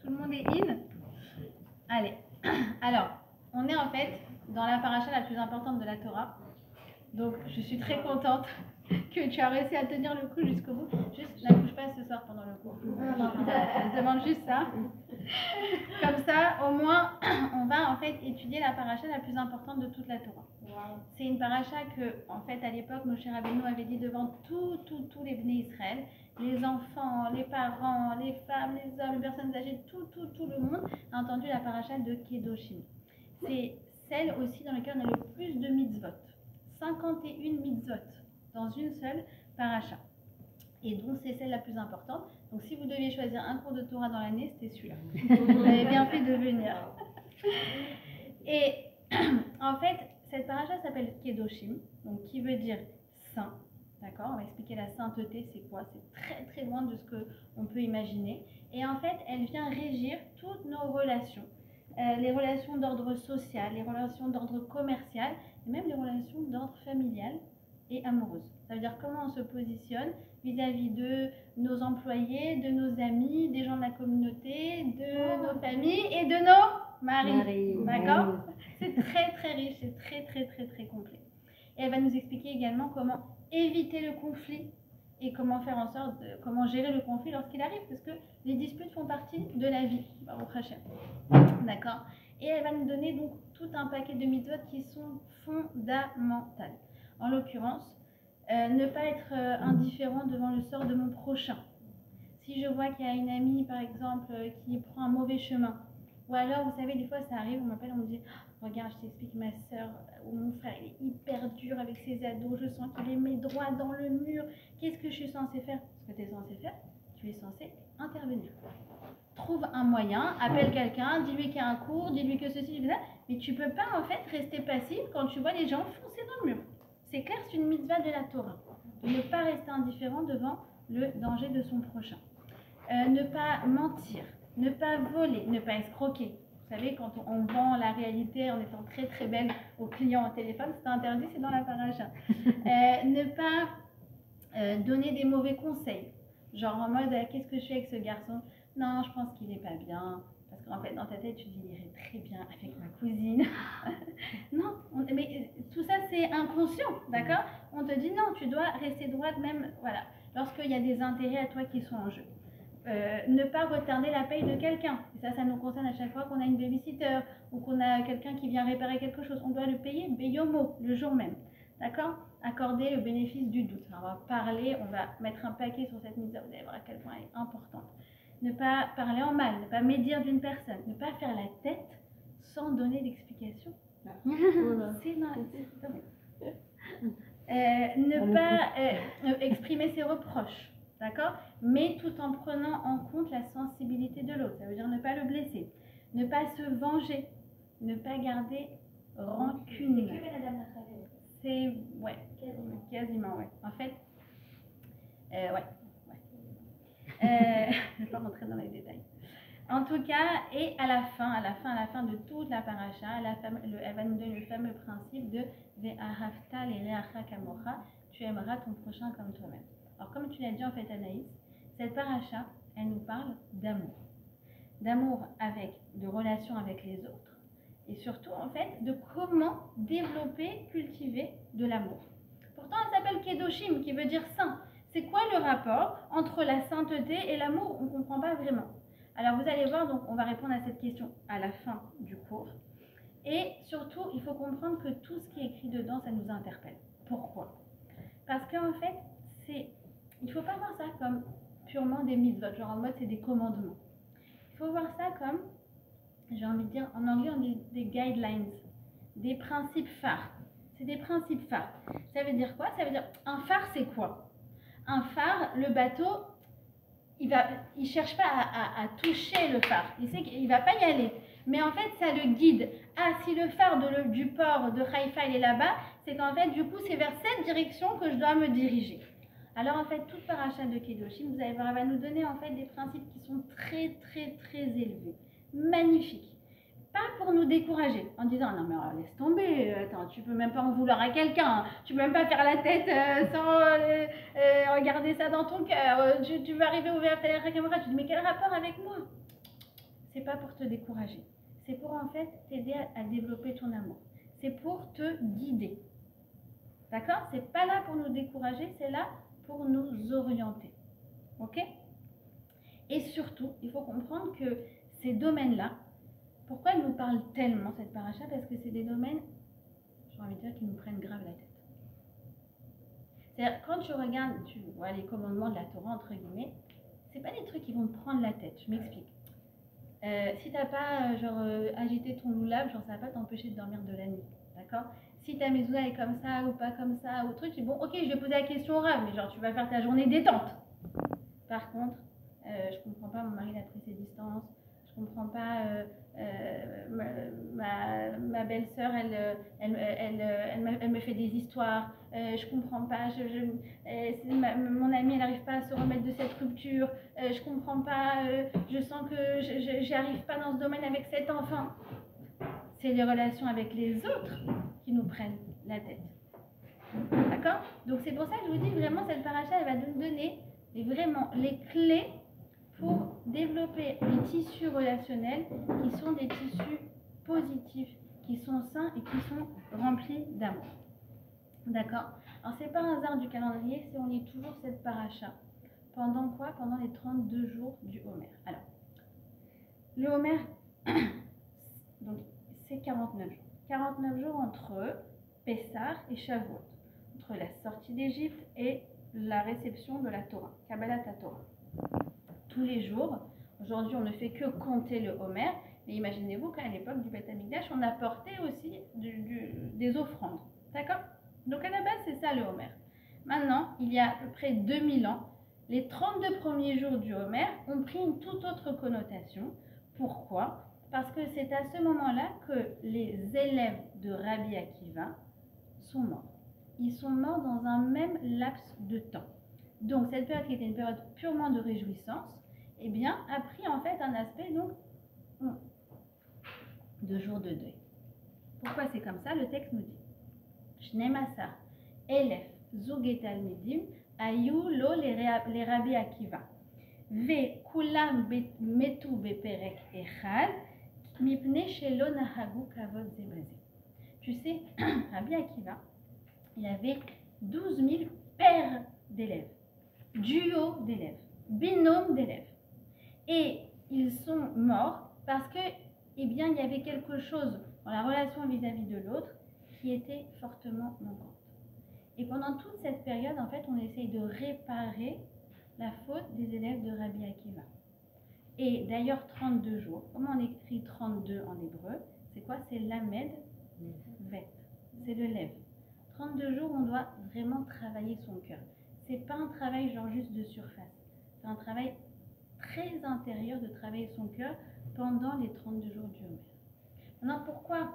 Tout le monde est in? Allez. Alors, on est en fait dans la paracha la plus importante de la Torah. Donc, je suis très contente que tu as réussi à tenir le coup jusqu'au bout. Juste, ne couche pas ce soir pendant le coup. Je demande juste ça. Comme ça, au moins, on va en fait étudier la paracha la plus importante de toute la Torah. C'est une paracha que, en fait, à l'époque, Moshe Rabbeinu avait dit devant tous les Bnei Israël, les enfants, les parents, les femmes, les hommes, les personnes âgées, tout le monde a entendu la paracha de Kedoshim. C'est celle aussi dans laquelle on a le plus de mitzvot. 51 mitzvot dans une seule paracha. Et donc, c'est celle la plus importante. Donc, si vous deviez choisir un cours de Torah dans l'année, c'était celui-là. Vous avez bien fait de venir. Et en fait, cette paracha s'appelle Kedoshim, donc qui veut dire saint. D'accord? On va expliquer la sainteté, c'est quoi? C'est très très loin de ce qu'on peut imaginer. Et en fait, elle vient régir toutes nos relations. Les relations d'ordre social, les relations d'ordre commercial, et même les relations d'ordre familial et amoureuse. Ça veut dire comment on se positionne vis-à-vis de nos employés, de nos amis, des gens de la communauté, de nos familles et de nos maris. D'accord? C'est très très riche, c'est très complet. Et elle va nous expliquer également comment éviter le conflit et comment faire en sorte comment gérer le conflit lorsqu'il arrive, parce que les disputes font partie de la vie. D'accord? Et elle va nous donner donc tout un paquet de mitzvot qui sont fondamentales. En l'occurrence, ne pas être indifférent devant le sort de mon prochain. Si je vois qu'il y a une amie, par exemple, qui prend un mauvais chemin, ou alors, vous savez, des fois, ça arrive, on m'appelle, on me dit « Regarde, je t'explique, ma soeur ou mon frère, il est hyper dur avec ses ados, je sens qu'il les met droit dans le mur. Qu'est-ce que je suis censée faire ?» Ce que tu es censé faire, tu es censé intervenir. Trouve un moyen, appelle quelqu'un, dis-lui qu'il y a un cours, dis-lui que ceci, dis-lui ça, mais tu ne peux pas, en fait, rester passif quand tu vois les gens foncer dans le mur. C'est clair, c'est une mitzvah de la Torah, de ne pas rester indifférent devant le danger de son prochain. Ne pas mentir, ne pas voler, ne pas escroquer. Vous savez, quand on vend la réalité en étant très très belle aux clients au téléphone, c'est interdit, c'est dans la paracha. Ne pas donner des mauvais conseils, genre en mode qu'est-ce que je fais avec ce garçon? Non, je pense qu'il n'est pas bien. Parce qu'en fait, dans ta tête, tu dis, il irait très bien avec ma cousine. Non, mais tout ça, c'est inconscient, d'accord? On te dit, non, tu dois rester droite même, voilà, lorsqu'il y a des intérêts à toi qui sont en jeu. Ne pas retarder la paye de quelqu'un. Et ça nous concerne à chaque fois qu'on a une babysitter ou qu'on a quelqu'un qui vient réparer quelque chose. On doit le payer beyomo, le jour même, d'accord? Accorder le bénéfice du doute. Alors, on va parler, on va mettre un paquet sur cette mise, vous allez voir à quel point elle est importante. Ne pas parler en mal, ne pas médire d'une personne, ne pas faire la tête sans donner d'explication. C'est ne pas exprimer ses reproches, d'accord? Mais tout en prenant en compte la sensibilité de l'autre. Ça veut dire ne pas le blesser, ne pas se venger, ne pas garder rancune. C'est quasiment ouais. En fait, ouais. Je ne vais pas rentrer dans les détails. En tout cas, et à la fin de toute la paracha, elle va nous donner le fameux principe de Ve'ahavta l'ereacha kamocha, tu aimeras ton prochain comme toi-même. Alors comme tu l'as dit en fait Anaïs, cette paracha, elle nous parle d'amour. D'amour de relations avec les autres. Et surtout en fait de comment développer, cultiver de l'amour. Pourtant elle s'appelle Kedoshim, qui veut dire saint. C'est quoi le rapport entre la sainteté et l'amour? On ne comprend pas vraiment. Alors vous allez voir, donc on va répondre à cette question à la fin du cours. Et surtout, il faut comprendre que tout ce qui est écrit dedans, ça nous interpelle. Pourquoi? Parce qu'en fait, il ne faut pas voir ça comme purement des mitzvot, genre en mode c'est des commandements. Il faut voir ça comme, j'ai envie de dire, en anglais on dit des guidelines, des principes phares. C'est des principes phares. Ça veut dire quoi? Ça veut dire, un phare c'est quoi? Un phare, le bateau, il cherche pas à toucher le phare. Il sait qu'il va pas y aller. Mais en fait, ça le guide. Ah, si le phare du port de Haïfa il est là-bas, c'est qu'en fait, du coup, c'est vers cette direction que je dois me diriger. Alors, en fait, toute paracha de Kedoshim, vous allez voir, elle va nous donner en fait des principes qui sont très élevés. Magnifiques. Pas pour nous décourager, en disant non mais laisse tomber, attends, tu peux même pas en vouloir à quelqu'un, tu peux même pas faire la tête sans regarder ça dans ton cœur, tu vas arriver au verre, tu dis mais quel rapport avec moi? pas pour te décourager. C'est pour en fait t'aider à développer ton amour. C'est pour te guider. D'accord? C'est pas là pour nous décourager, c'est là pour nous orienter. Ok? Et surtout, il faut comprendre que ces domaines-là, pourquoi elle nous parle tellement cette paracha? Parce que c'est des domaines, j'ai envie de dire, qui nous prennent grave la tête. C'est-à-dire, quand tu regardes, tu vois les commandements de la Torah, entre guillemets, c'est pas des trucs qui vont te prendre la tête, je m'explique. Si t'as pas, agité ton loulab, ça va pas t'empêcher de dormir de la nuit, d'accord? Si ta mezouza est comme ça ou pas comme ça, ou truc, tu dis bon, ok, je vais poser la question au Rav, mais genre, tu vas faire ta journée détente. Par contre, je comprends pas, mon mari a pris ses distances, je comprends pas, ma belle-sœur, elle me fait des histoires, je comprends pas, mon amie, elle n'arrive pas à se remettre de cette rupture, je comprends pas, je sens que j'y arrive pas dans ce domaine avec cet enfant. C'est les relations avec les autres qui nous prennent la tête. D'accord? Donc c'est pour ça que je vous dis vraiment, cette paracha, elle va nous donner vraiment les clés pour développer des tissus relationnels qui sont des tissus positifs, qui sont sains et qui sont remplis d'amour. D'accord? Alors c'est pas un hasard du calendrier si on lit toujours cette paracha. Pendant quoi? Pendant les 32 jours du Homer. Alors, le Homer, donc c'est 49 jours. 49 jours entre Pessah et Shavuot, entre la sortie d'Égypte et la réception de la Torah, Kabbalat Torah. Tous les jours, aujourd'hui on ne fait que compter le Homer, mais imaginez-vous qu'à l'époque du Beth Amikdash, on apportait aussi des offrandes. D'accord? Donc à la base, c'est ça le Homer. Maintenant, il y a à peu près 2000 ans, les 32 premiers jours du Homer ont pris une toute autre connotation. Pourquoi? Parce que c'est à ce moment-là que les élèves de Rabbi Akiva sont morts. Ils sont morts dans un même laps de temps. Donc cette période qui était une période purement de réjouissance, eh bien, a pris en fait un aspect donc de jour de deuil. Pourquoi c'est comme ça? Le texte nous dit Shnemasar Elef Zuget Talmidim Ayu lo les Rabbi Akiva Ve Kulam Metu Beperek Echad Mipne Shelo Nahagu Kavod Zebaze. Tu sais, Rabbi Akiva, il avait 12 000 paires d'élèves, duos d'élèves, binômes d'élèves. Et ils sont morts parce que, eh bien, il y avait quelque chose dans la relation vis-à-vis de l'autre qui était fortement manquante. Et pendant toute cette période, en fait, on essaye de réparer la faute des élèves de Rabbi Akiva. Et d'ailleurs, 32 jours, comment on écrit 32 en hébreu? C'est quoi? C'est lamed vet, c'est le lève. 32 jours, on doit vraiment travailler son cœur. C'est pas un travail genre juste de surface. C'est un travail très intérieur de travailler son cœur pendant les 32 jours du Homer. Maintenant, pourquoi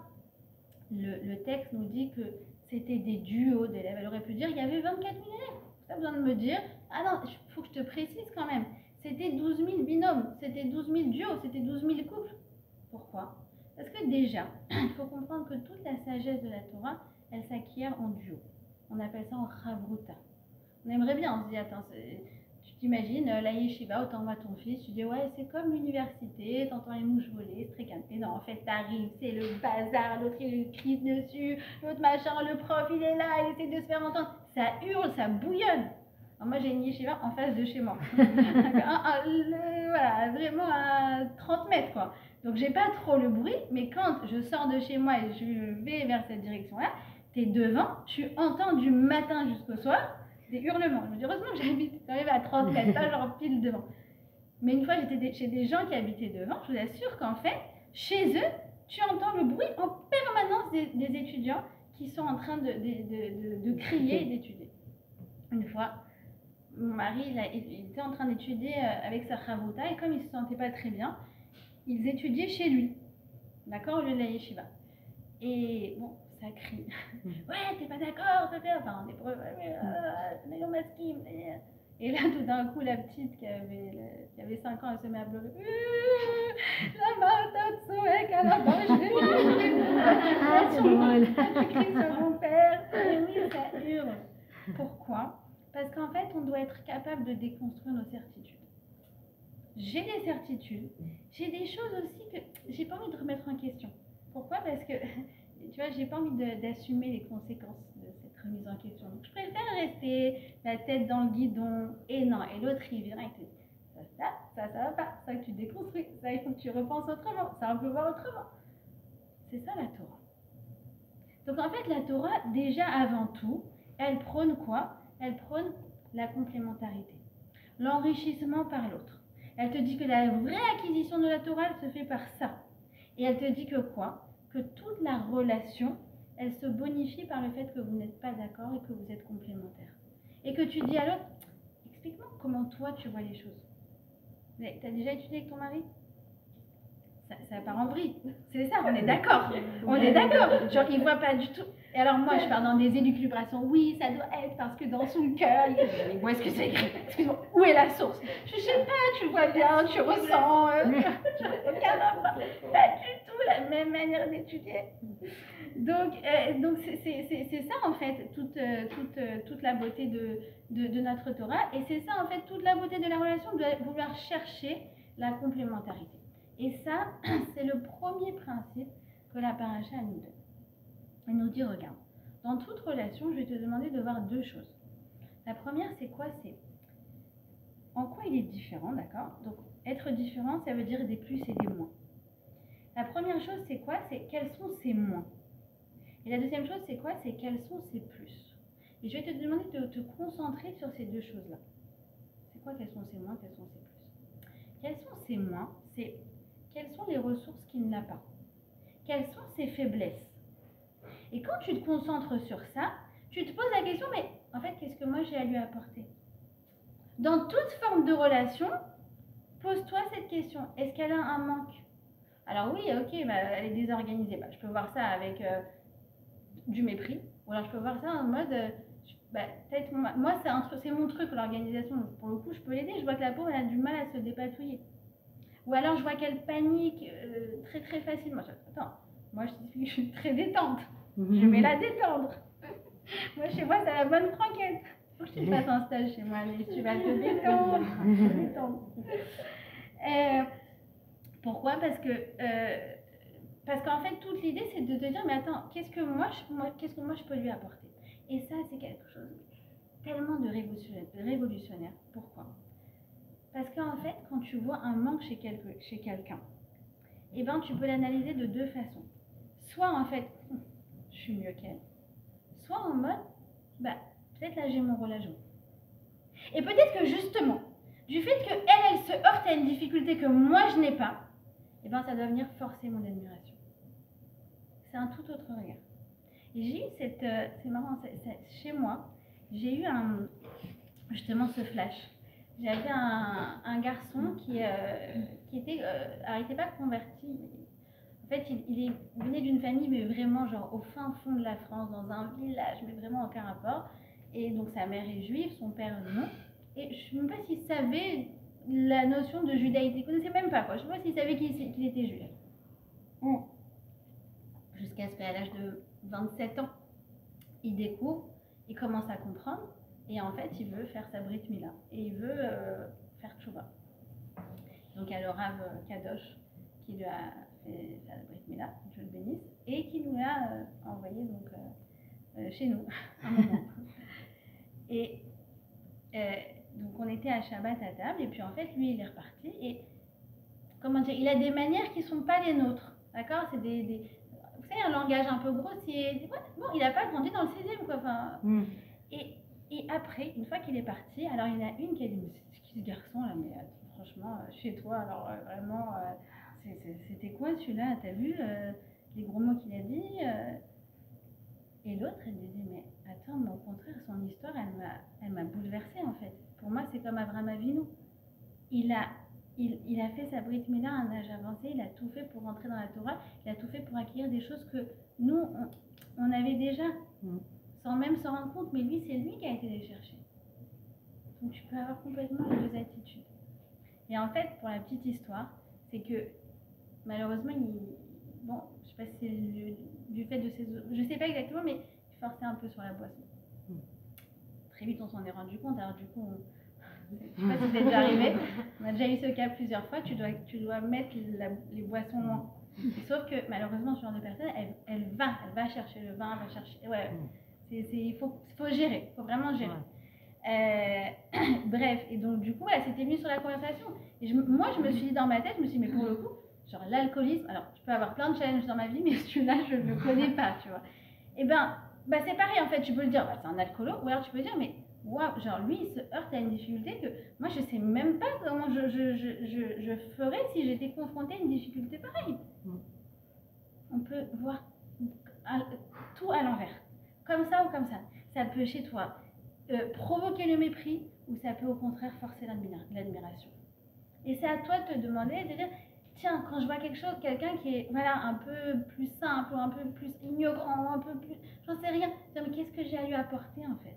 le texte nous dit que c'était des duos d'élèves? Elle aurait pu dire il y avait 24 000 élèves. Pas besoin de me dire, ah non, il faut que je te précise quand même. C'était 12 000 binômes, c'était 12 000 duos, c'était 12 000 couples. Pourquoi? Parce que déjà, il faut comprendre que toute la sagesse de la Torah, elle s'acquiert en duo. On appelle ça en chavruta. On aimerait bien, on se dit, attends, tu t'imagines, la yeshiva, t'envoies ton fils, tu dis, ouais, c'est comme l'université, t'entends les mouches voler, c'est très calme. Et non, en fait, t'arrives, c'est le bazar, l'autre il crie dessus, l'autre machin, le prof il est là, il essaie de se faire entendre. Ça hurle, ça bouillonne. Alors moi, j'ai une yeshiva en face de chez moi. Voilà, vraiment à 30 mètres, quoi. Donc, j'ai pas trop le bruit, mais quand je sors de chez moi et je vais vers cette direction-là, t'es devant, tu entends du matin jusqu'au soir des hurlements. Je me dis, heureusement que j'arrive à 30 mètres, pas genre pile devant. Mais une fois, j'étais chez des gens qui habitaient devant, je vous assure qu'en fait, chez eux, tu entends le bruit en permanence des étudiants qui sont en train de crier et d'étudier. Une fois, mon mari, il était en train d'étudier avec sa chavruta, et comme il ne se sentait pas très bien, ils étudiaient chez lui, d'accord, au lieu de la yeshiva. Et bon, ça crie. Ouais, t'es pas d'accord, enfin, en hébreu, mais on masquime. Et là, tout d'un coup, la petite qui avait 5 ans, elle se met à pleurer. La matin, à la tu cries sur mon père. Et oui, ça hurle. Pourquoi? Parce qu'en fait, on doit être capable de déconstruire nos certitudes. j'ai des certitudes, j'ai des choses aussi que j'ai pas envie de remettre en question. Pourquoi? Parce que, tu vois, j'ai pas envie d'assumer les conséquences de cette remise en question. Donc, je préfère rester la tête dans le guidon, et non, et l'autre, il vient et te dit, ça va pas, ça que tu déconstruis, ça, il faut que tu repenses autrement, ça, on peut voir autrement. C'est ça, la Torah. Donc, en fait, la Torah, déjà, avant tout, elle prône quoi? Elle prône la complémentarité, l'enrichissement par l'autre. Elle te dit que la vraie acquisition de la Torah, elle se fait par ça. Et elle te dit que quoi? Que toute la relation, elle se bonifie par le fait que vous n'êtes pas d'accord et que vous êtes complémentaires. Et que tu dis à l'autre, explique-moi comment toi tu vois les choses. Tu as déjà étudié avec ton mari? Ça part en vrille. C'est ça, on est d'accord. On est d'accord. Genre, il voit pas du tout. Et alors, moi, je pars dans des élucubrations. Oui, ça doit être parce que dans son cœur, où est-ce que c'est écrit? Excuse-moi, où est la source? Je sais pas, tu vois bien, tu ressens. Aucun rapport. Pas du tout la même manière d'étudier. Donc c'est ça, en fait, toute la beauté de notre Torah. Et c'est ça, en fait, toute la beauté de la relation, de vouloir chercher la complémentarité. Et ça, c'est le premier principe que la paracha nous donne. Elle nous dit, regarde, dans toute relation, je vais te demander de voir deux choses. La première, c'est quoi? C'est en quoi il est différent, d'accord? Donc, être différent, ça veut dire des plus et des moins. La première chose, c'est quoi? C'est quels sont ces moins. Et la deuxième chose, c'est quoi? C'est quels sont ces plus. Et je vais te demander de te concentrer sur ces deux choses-là. C'est quoi? Quels sont ces moins? Quels sont ces plus? Quels sont ces moins? C'est quelles sont les ressources qu'il n'a pas? Quelles sont ses faiblesses? Et quand tu te concentres sur ça, tu te poses la question, mais en fait, qu'est-ce que moi j'ai à lui apporter? Dans toute forme de relation, pose-toi cette question. Est-ce qu'elle a un manque? Alors oui, ok, bah, elle est désorganisée. Bah, je peux voir ça avec du mépris. Ou alors je peux voir ça en mode, peut-être moi c'est mon truc, l'organisation. Pour le coup, je peux l'aider. Je vois que la pauvre, elle a du mal à se dépatouiller. Ou alors je vois qu'elle panique très très facilement. Attends, moi je suis très détente. Je vais la détendre. Moi chez moi c'est la bonne franquette. Faut que tu fasses un stage chez moi, mais tu vas te détendre. Pourquoi? Parce qu'en fait toute l'idée c'est de te dire mais attends, qu'est-ce que moi je peux lui apporter? Et ça c'est quelque chose tellement de révolutionnaire. Pourquoi? Parce qu'en fait, quand tu vois un manque chez quelqu'un, eh ben, tu peux l'analyser de deux façons. Soit en fait, je suis mieux qu'elle. Soit en mode, peut-être là j'ai mon rôle à jouer. Et peut-être que justement, du fait qu'elle se heurte à une difficulté que moi je n'ai pas, eh ben, ça doit venir forcer mon admiration. C'est un tout autre regard. Et j'ai eu c'est marrant, chez moi, j'ai eu justement ce flash. J'avais un garçon qui était, alors il n'était pas converti. En fait, il venait d'une famille, mais vraiment genre au fin fond de la France, dans un village, mais vraiment aucun rapport. Et donc sa mère est juive, son père non. Et je ne sais même pas s'il savait la notion de judaïté. Il ne connaissait même pas quoi. Je ne sais pas s'il savait qu'il était juif. Jusqu'à ce qu'à l'âge de 27 ans, il découvre, il commence à comprendre. Et en fait, il veut faire sa Brit Mila. Et il veut faire Tchouba. Donc, il y a le Rav Kadosh qui lui a fait sa Brit Mila, que Dieu le bénisse, et qui nous l'a envoyé donc, chez nous, un moment. Et donc, on était à Shabbat à table, et puis en fait, lui, il est reparti. Et comment dire, il a des manières qui ne sont pas les nôtres. D'accord? C'est vous savez, un langage un peu grossier. Bon, il n'a pas grandi dans le 16e, quoi. Enfin, Et après, une fois qu'il est parti, alors il y en a une qui a dit, c'est qui ce garçon là? Mais franchement, chez toi, alors vraiment, c'était quoi celui-là? T'as vu les gros mots qu'il a dit? Et l'autre, elle disait, mais attends, mais au contraire, son histoire, elle m'a bouleversée en fait. Pour moi, c'est comme Avraham Avinu. Il a fait sa Brit Mila à un âge avancé, il a tout fait pour rentrer dans la Torah, il a tout fait pour acquérir des choses que nous, on avait déjà. Sans même s'en rendre compte, mais lui, c'est lui qui a été les chercher. Donc tu peux avoir complètement les deux attitudes. Et en fait, pour la petite histoire, c'est que malheureusement, je sais pas si c'est du fait de ses... Je sais pas exactement, mais il forçait un peu sur la boisson. Très vite, on s'en est rendu compte. Alors du coup, Je sais pas si c'est déjà arrivé. On a déjà eu ce cas plusieurs fois. Tu dois mettre les boissons loin. Sauf que malheureusement, ce genre de personne, elle va chercher le vin, elle va chercher. Ouais, il faut gérer, il faut vraiment gérer. Bref, et donc du coup, elle s'était mise sur la conversation. Et moi, je me suis dit dans ma tête, je me suis dit, mais pour le coup, genre l'alcoolisme, alors je peux avoir plein de challenges dans ma vie, mais celui-là, je ne le connais pas, tu vois. Et ben, c'est pareil en fait, tu peux le dire, c'est un alcoolo, ou alors tu peux dire, mais waouh, genre lui, il se heurte à une difficulté que moi, je sais même pas comment je ferais si j'étais confrontée à une difficulté pareille. On peut voir tout à l'envers, comme ça ou comme ça. Ça peut chez toi provoquer le mépris ou ça peut au contraire forcer l'admiration. Et c'est à toi de te demander, de dire, tiens, quand je vois quelque chose, quelqu'un qui est un peu plus simple ou un peu plus ignorant, un peu plus, j'en sais rien, mais qu'est-ce que j'ai à lui apporter en fait?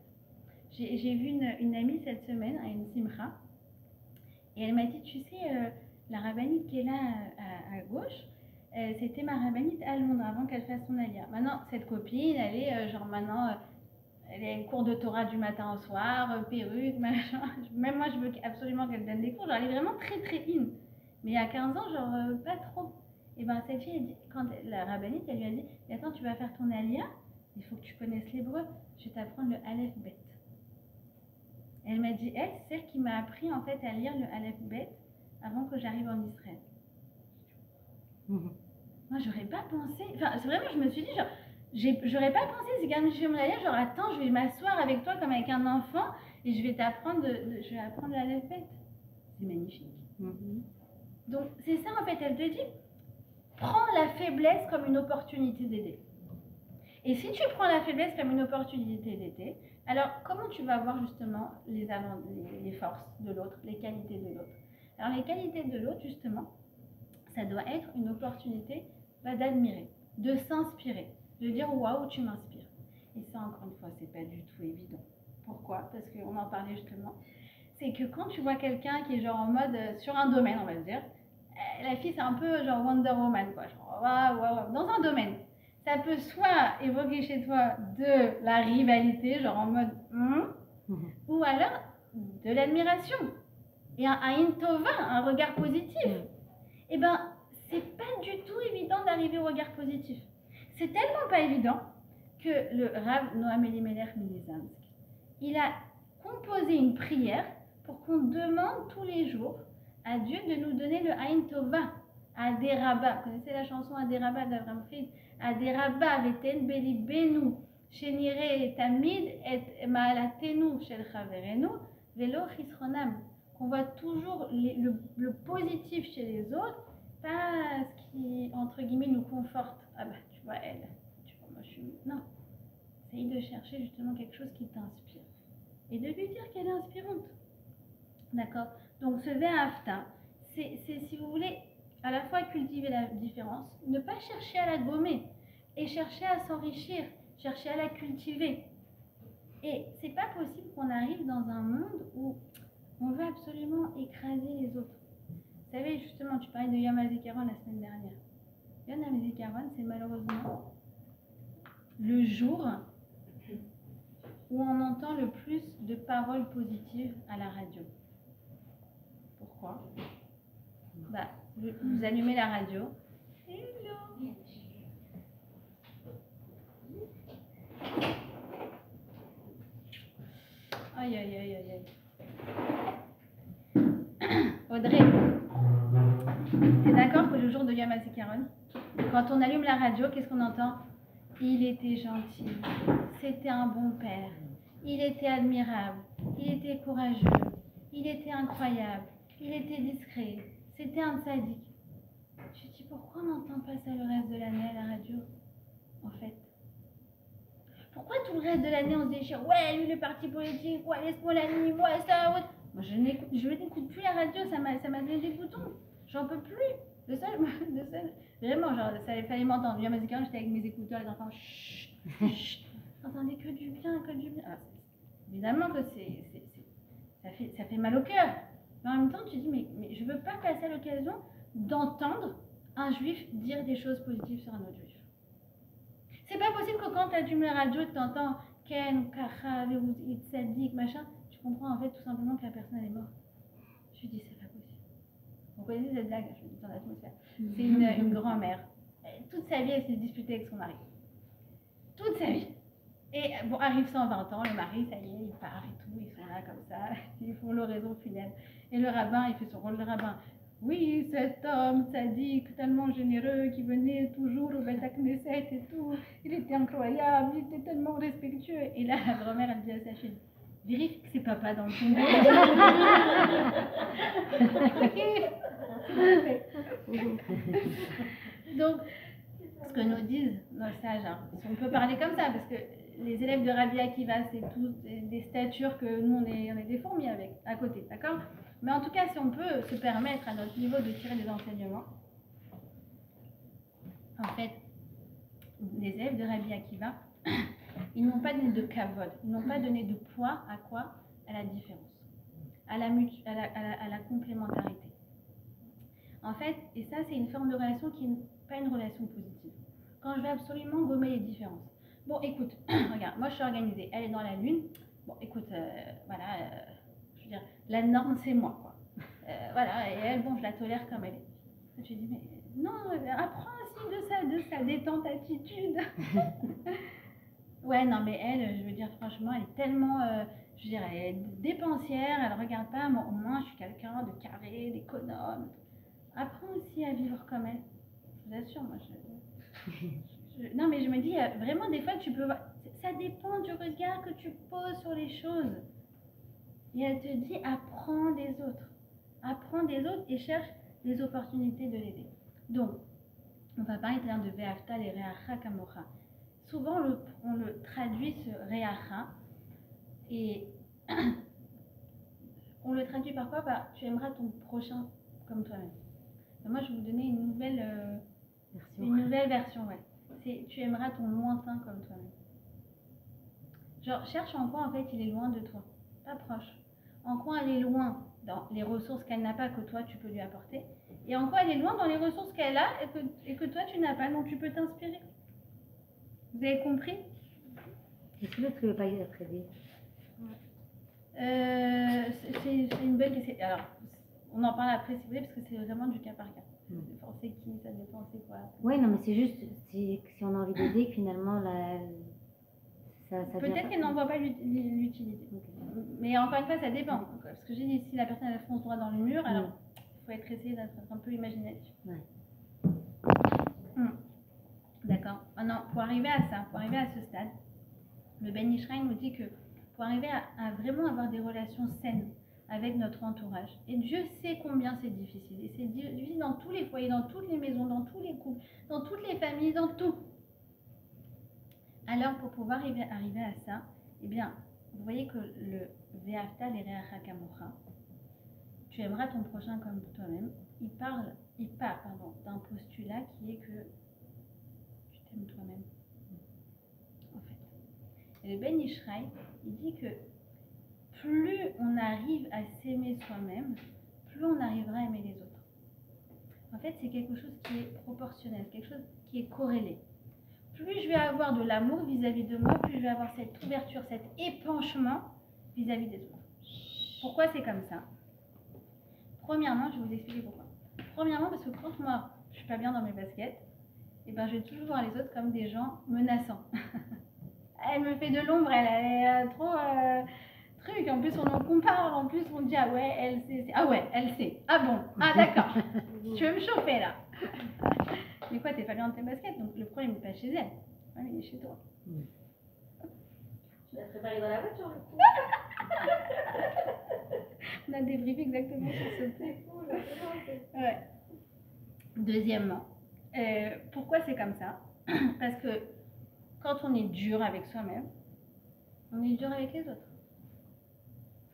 J'ai vu une amie cette semaine à une simcha et elle m'a dit, tu sais, la rabbinite qui est là à gauche, c'était ma rabbinite à Londres avant qu'elle fasse son alia. Maintenant, cette copine, elle est elle est cours de Torah du matin au soir, perruque, machin. Même moi, je veux absolument qu'elle donne des cours. Genre, elle est vraiment très très in. Mais il y a 15 ans, genre, pas trop. Et ben, cette fille, elle dit, quand la rabbinite, elle lui a dit, attends, tu vas faire ton alia, il faut que tu connaisses l'hébreu. Je vais t'apprendre le Aleph Bet. Elle m'a dit, c'est celle qui m'a appris en fait à lire le Aleph Bet avant que j'arrive en Israël. Moi, j'aurais pas pensé. Enfin, c'est vraiment, je me suis dit, genre, j'aurais pas pensé, c'est quand même je me dire, genre, attends, je vais m'asseoir avec toi comme avec un enfant et je vais t'apprendre je vais apprendre l'Aleph Bet. C'est magnifique. Donc, c'est ça en fait, elle te dit, prends la faiblesse comme une opportunité d'aider. Et si tu prends la faiblesse comme une opportunité d'aider, alors comment tu vas voir justement les forces de l'autre, les qualités de l'autre? Alors, les qualités de l'autre, justement, ça doit être une opportunité d'admirer, de s'inspirer, de dire waouh, tu m'inspires. Et ça, encore une fois, c'est pas du tout évident. Pourquoi? Parce qu'on en parlait justement. C'est que quand tu vois quelqu'un qui est genre en mode sur un domaine, on va dire, la fille c'est un peu genre Wonder Woman, quoi. Genre waouh, dans un domaine. Ça peut soit évoquer chez toi de la rivalité, genre en mode ou alors de l'admiration et un aïn tova, un regard positif. Et ben, c'est pas du tout évident d'arriver au regard positif. C'est tellement pas évident que le Rav Noam Elimelech Milizansk, il a composé une prière pour qu'on demande tous les jours à Dieu de nous donner le Aïn Tova, Aderaba. Vous connaissez la chanson Aderaba d'Avraham Fried? Aderaba veten beli benu, shenire tamid et maalatenu shel chaverenu, velo chisronam. Qu'on voit toujours le positif chez les autres, pas ce qui, entre guillemets, nous conforte. Ah bah, tu vois, elle, tu vois, moi je suis... Non. Essaye de chercher justement quelque chose qui t'inspire. Et de lui dire qu'elle est inspirante. D'accord? Donc ce Ve'ahavta, c'est, si vous voulez, à la fois cultiver la différence, ne pas chercher à la gommer, et chercher à s'enrichir, chercher à la cultiver. Et c'est pas possible qu'on arrive dans un monde où on veut absolument écraser les autres. Vous savez, justement, tu parlais de Yom HaZikaron la semaine dernière. Yom HaZikaron, c'est malheureusement le jour où on entend le plus de paroles positives à la radio. Pourquoi? Vous allumez la radio. Hello. Aïe. Audrey, t'es d'accord que le jour de Yom HaZikaron, quand on allume la radio, qu'est-ce qu'on entend? Il était gentil, c'était un bon père, il était admirable, il était courageux, il était incroyable, il était discret, c'était un sadique. Je me dis, pourquoi on n'entend pas ça le reste de l'année à la radio, en fait? Pourquoi tout le reste de l'année on se déchire? Ouais, lui le parti politique, ouais, laisse-moi la nuit, ouais, ça, ouais. Moi je n'écoute plus la radio, ça m'a donné des boutons. J'en peux plus. Le seul, vraiment, genre, ça fallait m'entendre. Yom HaZikaron, j'étais avec mes écouteurs, les enfants, chut, j'entendais que du bien. Alors, évidemment que ça fait mal au cœur. Mais en même temps, tu dis, mais je veux pas passer à l'occasion d'entendre un juif dire des choses positives sur un autre juif. C'est pas possible que quand tu allumes la radio et que tu entends Ken, Kacha, Tzadik, machin, tu comprends en fait tout simplement que la personne elle est morte. Je lui dis, c'est pas possible. Vous connaissez cette blague, je le dis dans l'atmosphère. C'est une grand-mère. Toute sa vie, elle s'est disputée avec son mari. Toute sa vie. Et bon, arrive 120 ans, le mari, ça y est, il part et tout, ils sont là comme ça, ils font l'oraison funèbre. Et le rabbin, il fait son rôle de rabbin. Oui, cet homme sadique, tellement généreux, qui venait toujours au Beth Knesset et tout, il était incroyable, il était tellement respectueux. Et là, la grand-mère, elle dit à sa fille, vérifie que c'est papa dans le tombeau. Donc, ce que nous disent nos sages, hein, on peut parler comme ça, parce que les élèves de Rabbi Akiva, c'est tous des statures que nous, on est des fourmis avec, à côté, d'accord? Mais en tout cas, si on peut se permettre à notre niveau de tirer des enseignements, en fait, les élèves de Rabbi Akiva, ils n'ont pas donné de kavod, ils n'ont pas donné de poids à quoi? À la différence, à la complémentarité. En fait, et ça, c'est une forme de relation qui n'est pas une relation positive. Quand je vais absolument gommer les différences. Bon, écoute, regarde, moi je suis organisée, elle est dans la lune. Bon, écoute, voilà, je veux dire, la norme c'est moi, quoi. Voilà, et elle, bon, je la tolère comme elle est. Je lui dis, mais non, apprends aussi de sa détente attitude. Ouais, non, mais elle, je veux dire, franchement, elle est tellement, je veux dire, elle est dépensière, elle regarde pas, moi, au moins, je suis quelqu'un de carré, d'économe. Apprends aussi à vivre comme elle. Je vous assure, moi, non, mais je me dis, vraiment, des fois, tu peux voir, ça dépend du regard que tu poses sur les choses. Et elle te dit, apprends des autres. Apprends des autres et cherche des opportunités de l'aider. Donc, on va parler de Ve'afta et Re'acha Kamocha. Souvent, on le traduit ce Re'acha et on le traduit parfois par tu aimeras ton prochain comme toi-même. Moi, je vais vous donner une nouvelle version. Ouais. C'est tu aimeras ton lointain comme toi-même. Genre, cherche en quoi en fait il est loin de toi, pas proche. En quoi elle est loin dans les ressources qu'elle n'a pas que toi tu peux lui apporter, et en quoi elle est loin dans les ressources qu'elle a et que toi tu n'as pas, donc tu peux t'inspirer. Vous avez compris? Est-ce que l'autre ne veut pas être aidé? C'est une bonne question. Alors, on en parle après si vous voulez, parce que c'est vraiment du cas par cas. Ça dépend c'est qui, ça dépend c'est quoi. Oui, non, mais c'est juste si on a envie d'aider, finalement, ça peut-être qu'elle n'en voit pas l'utilité. Okay. Mais encore une fois, ça dépend. Parce que j'ai dit, si la personne elle fonce droit dans le mur, alors il faut essayer d'être un peu imaginatif. Ouais. D'accord. Maintenant, pour arriver à ça, pour arriver à ce stade, le Ben Ishraï nous dit que pour arriver à vraiment avoir des relations saines avec notre entourage, et Dieu sait combien c'est difficile, et c'est difficile dans tous les foyers, dans toutes les maisons, dans tous les couples, dans toutes les familles, dans tout. Alors, pour pouvoir arriver à ça, eh bien, vous voyez que le Ve'afta l'Ereacha Kamocha, tu aimeras ton prochain comme toi-même, il part d'un postulat qui est que tu t'aimes toi-même. En fait. Et le Ben Ishraï, il dit que plus on arrive à s'aimer soi-même, plus on arrivera à aimer les autres. En fait, c'est quelque chose qui est proportionnel, quelque chose qui est corrélé. Plus je vais avoir de l'amour vis-à-vis de moi, plus je vais avoir cette ouverture, cet épanchement vis-à-vis des autres. Pourquoi c'est comme ça? Premièrement, je vais vous expliquer pourquoi. Premièrement, parce que quand moi, je suis pas bien dans mes baskets, et ben, je vais toujours voir les autres comme des gens menaçants. Elle me fait de l'ombre, elle est trop truc. En plus, on en compare, en plus, on dit ah ouais, elle sait. Ah ouais, elle sait. Ah bon, ah d'accord. Tu veux me chauffer là? Mais quoi, t'es pas bien dans tes baskets, donc le problème n'est pas chez elle. Ouais, il est chez toi. Tu l'as préparé dans la voiture, le coup. On a débriefé exactement sur ce point. Ouais. Deuxièmement, pourquoi c'est comme ça? Parce que quand on est dur avec soi-même, on est dur avec les autres.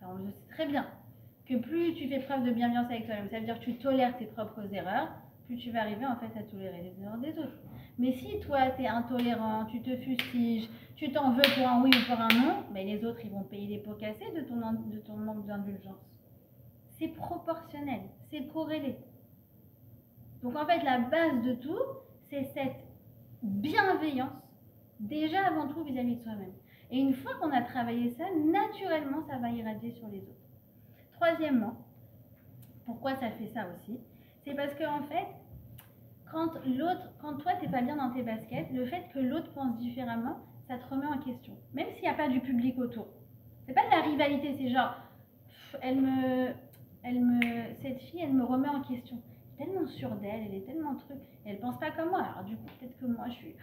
Enfin, on le sait très bien que plus tu fais preuve de bienveillance avec toi-même, ça veut dire que tu tolères tes propres erreurs, plus tu vas arriver en fait à tolérer les erreurs des autres. Mais si toi tu es intolérant, tu te fustiges, tu t'en veux pour un oui ou pour un non, mais les autres ils vont payer les pots cassés de ton manque d'indulgence. C'est proportionnel, c'est corrélé. Donc en fait la base de tout, c'est cette bienveillance, déjà avant tout vis-à-vis de soi-même. Et une fois qu'on a travaillé ça, naturellement, ça va irradier sur les autres. Troisièmement, pourquoi ça fait ça aussi? C'est parce que en fait, quand toi, t'es pas bien dans tes baskets, le fait que l'autre pense différemment, ça te remet en question. Même s'il n'y a pas du public autour. C'est pas de la rivalité, c'est genre, cette fille, elle me remet en question. Elle est tellement sûre d'elle, elle est tellement truc, et elle pense pas comme moi. Alors du coup, peut-être que moi, je suis,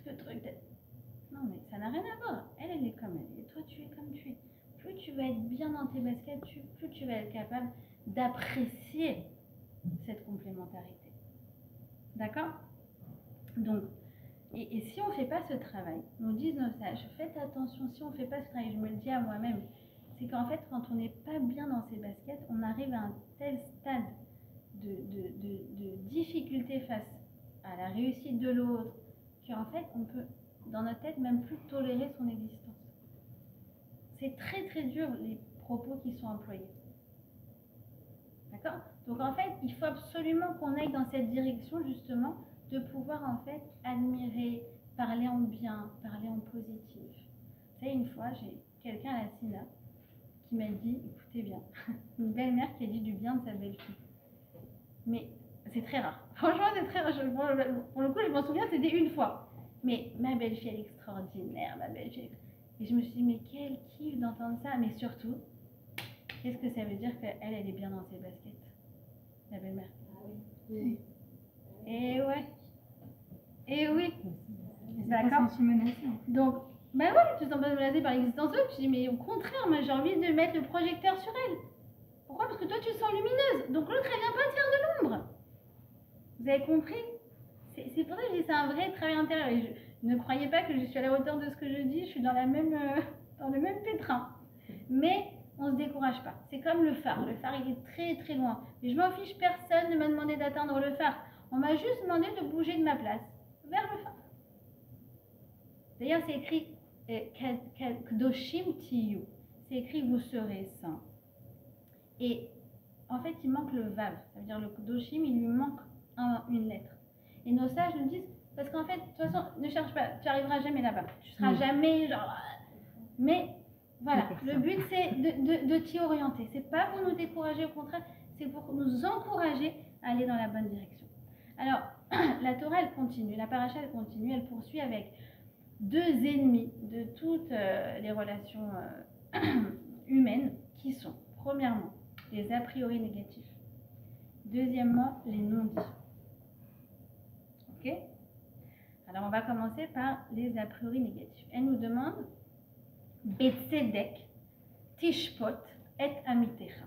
peut-être que truc, non mais ça n'a rien à voir. Elle est comme elle, et toi, tu es comme tu es. Plus tu vas être bien dans tes baskets, plus tu vas être capable d'apprécier cette complémentarité. D'accord? Donc, et si on ne fait pas ce travail, nous disent nos sages, faites attention, si on ne fait pas ce travail, je me le dis à moi-même, c'est qu'en fait, quand on n'est pas bien dans ses baskets, on arrive à un tel stade de difficulté face à la réussite de l'autre, qu'en fait, on peut, dans notre tête, même plus tolérer son existence. C'est très très dur les propos qui sont employés. D'accord? Donc en fait, il faut absolument qu'on aille dans cette direction justement de pouvoir en fait admirer, parler en bien, parler en positif. Vous savez, une fois, j'ai quelqu'un à la Sina qui m'a dit, écoutez bien, une belle-mère qui a dit du bien de sa belle-fille. Mais c'est très rare. Franchement, c'est très rare. Pour le coup, je m'en souviens, c'était une fois. Mais ma belle-fille, elle est extraordinaire, ma belle-fille. Et je me suis dit, mais quel kiff d'entendre ça. Mais surtout, qu'est-ce que ça veut dire qu'elle est bien dans ses baskets, la belle-mère? Oui. Et ouais. Et oui. D'accord. Donc, bah ouais, tu te sens pas menacée par l'existence d'eux. Tu dis, mais au contraire, moi j'ai envie de mettre le projecteur sur elle. Pourquoi? Parce que toi tu te sens lumineuse. Donc l'autre, elle vient pas te faire de l'ombre. Vous avez compris? C'est pour ça que je dis c'est un vrai travail intérieur. Et ne croyez pas que je suis à la hauteur de ce que je dis. Je suis dans, dans le même pétrin. Mais on ne se décourage pas. C'est comme le phare. Le phare, il est très très loin. Mais je m'en fiche, personne ne m'a demandé d'atteindre le phare. On m'a juste demandé de bouger de ma place vers le phare. D'ailleurs, c'est écrit Kdoshim Tiyu. C'est écrit vous serez saints. Et en fait, il manque le vav. Ça veut dire le Kdoshim, il lui manque une lettre. Et nos sages nous disent, parce qu'en fait, de toute façon, ne cherche pas, tu n'arriveras jamais là-bas. Tu seras jamais genre. Mais voilà, le but c'est de t'y orienter. C'est pas pour nous décourager, au contraire, c'est pour nous encourager à aller dans la bonne direction. Alors, la Torah, elle continue, la paracha, elle continue, elle poursuit avec deux ennemis de toutes les relations humaines qui sont, premièrement, les a priori négatifs. Deuxièmement, les non-dits. Ok? Alors, on va commencer par les a priori négatifs. Elle nous demande Betzedek, Tishpot et Amitecha.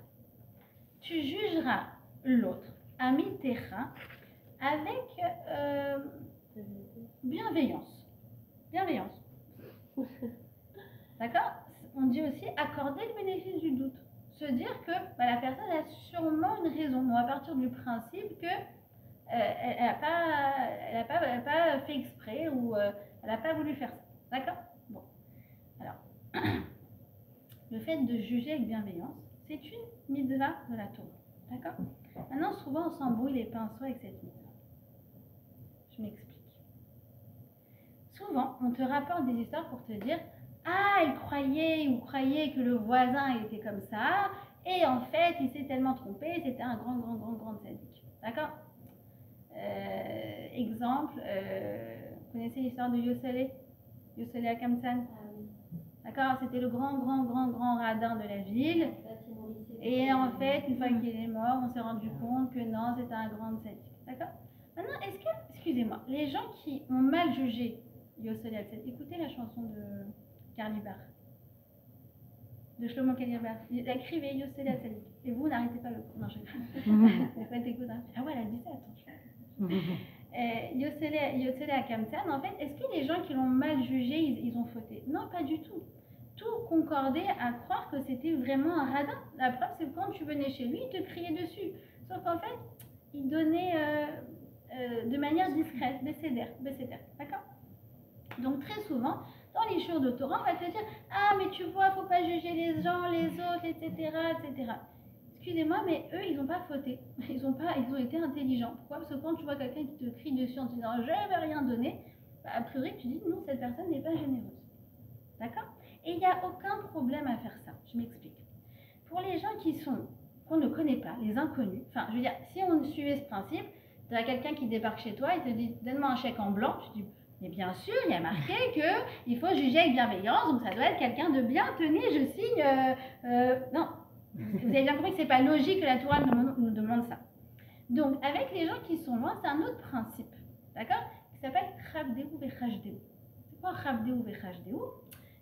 Tu jugeras l'autre, Amitecha, avec bienveillance. Bienveillance. D'accord? On dit aussi accorder le bénéfice du doute. Se dire que la personne a sûrement une raison. On va partir du principe que elle n'a pas fait exprès ou elle n'a pas voulu faire ça. D'accord? Bon. Alors, le fait de juger avec bienveillance, c'est une mitzvah de la Torah. D'accord? Maintenant, souvent, on s'embrouille les pinceaux avec cette mitzvah. Je m'explique. Souvent, on te rapporte des histoires pour te dire « Ah, il croyait ou croyait que le voisin était comme ça, et en fait, il s'est tellement trompé, c'était un grand sadique. » D'accord? Exemple, vous connaissez l'histoire de Yossele à Kamsan? D'accord? C'était le grand radin de la ville. Et en fait, une fois qu'il est mort, on s'est rendu compte que non, c'était un grand sadique. D'accord? Maintenant, est-ce que, excusez-moi, les gens qui ont mal jugé Yossele al-Tzadik, écoutez la chanson de Karl Bar, de Shlomo Karlibar. Écrivez Yossele al-Tzadik. Et vous, n'arrêtez pas le cours. Non, je t'écoute. Hein. Ah ouais, elle a dit ça, attends. Yossele à Kamsan, en fait, est-ce que les gens qui l'ont mal jugé, ils ont fauté? Non, pas du tout. Tout concordait à croire que c'était vraiment un radin. La preuve, c'est que quand tu venais chez lui, il te criait dessus. Sauf qu'en fait, il donnait de manière discrète, bécédaire. D'accord? Donc très souvent, dans les jours de Torah, on va te dire « Ah, mais tu vois, faut pas juger les gens, les autres, etc. etc. » Excusez-moi, mais eux, ils n'ont pas fauté. Ils ont été intelligents. Pourquoi? Parce que quand tu vois quelqu'un qui te crie dessus en te disant « Je ne vais rien donner », a priori, tu dis « Non, cette personne n'est pas généreuse. » D'accord? Et il n'y a aucun problème à faire ça. Je m'explique. Pour les gens qu'on ne connaît pas, les inconnus, enfin, je veux dire, si on suivait ce principe, tu as quelqu'un qui débarque chez toi et te dit donne-moi un chèque en blanc. Je dis mais bien sûr, il y a marqué qu'il faut juger avec bienveillance, donc ça doit être quelqu'un de bien. Tenez, je signe. Non, vous avez bien compris que c'est pas logique que la Torah nous demande ça. Donc, avec les gens qui sont loin, c'est un autre principe, d'accord, qui s'appelle Chavdeu Vechashdeu. C'est quoi Chavdeu Vechashdeu?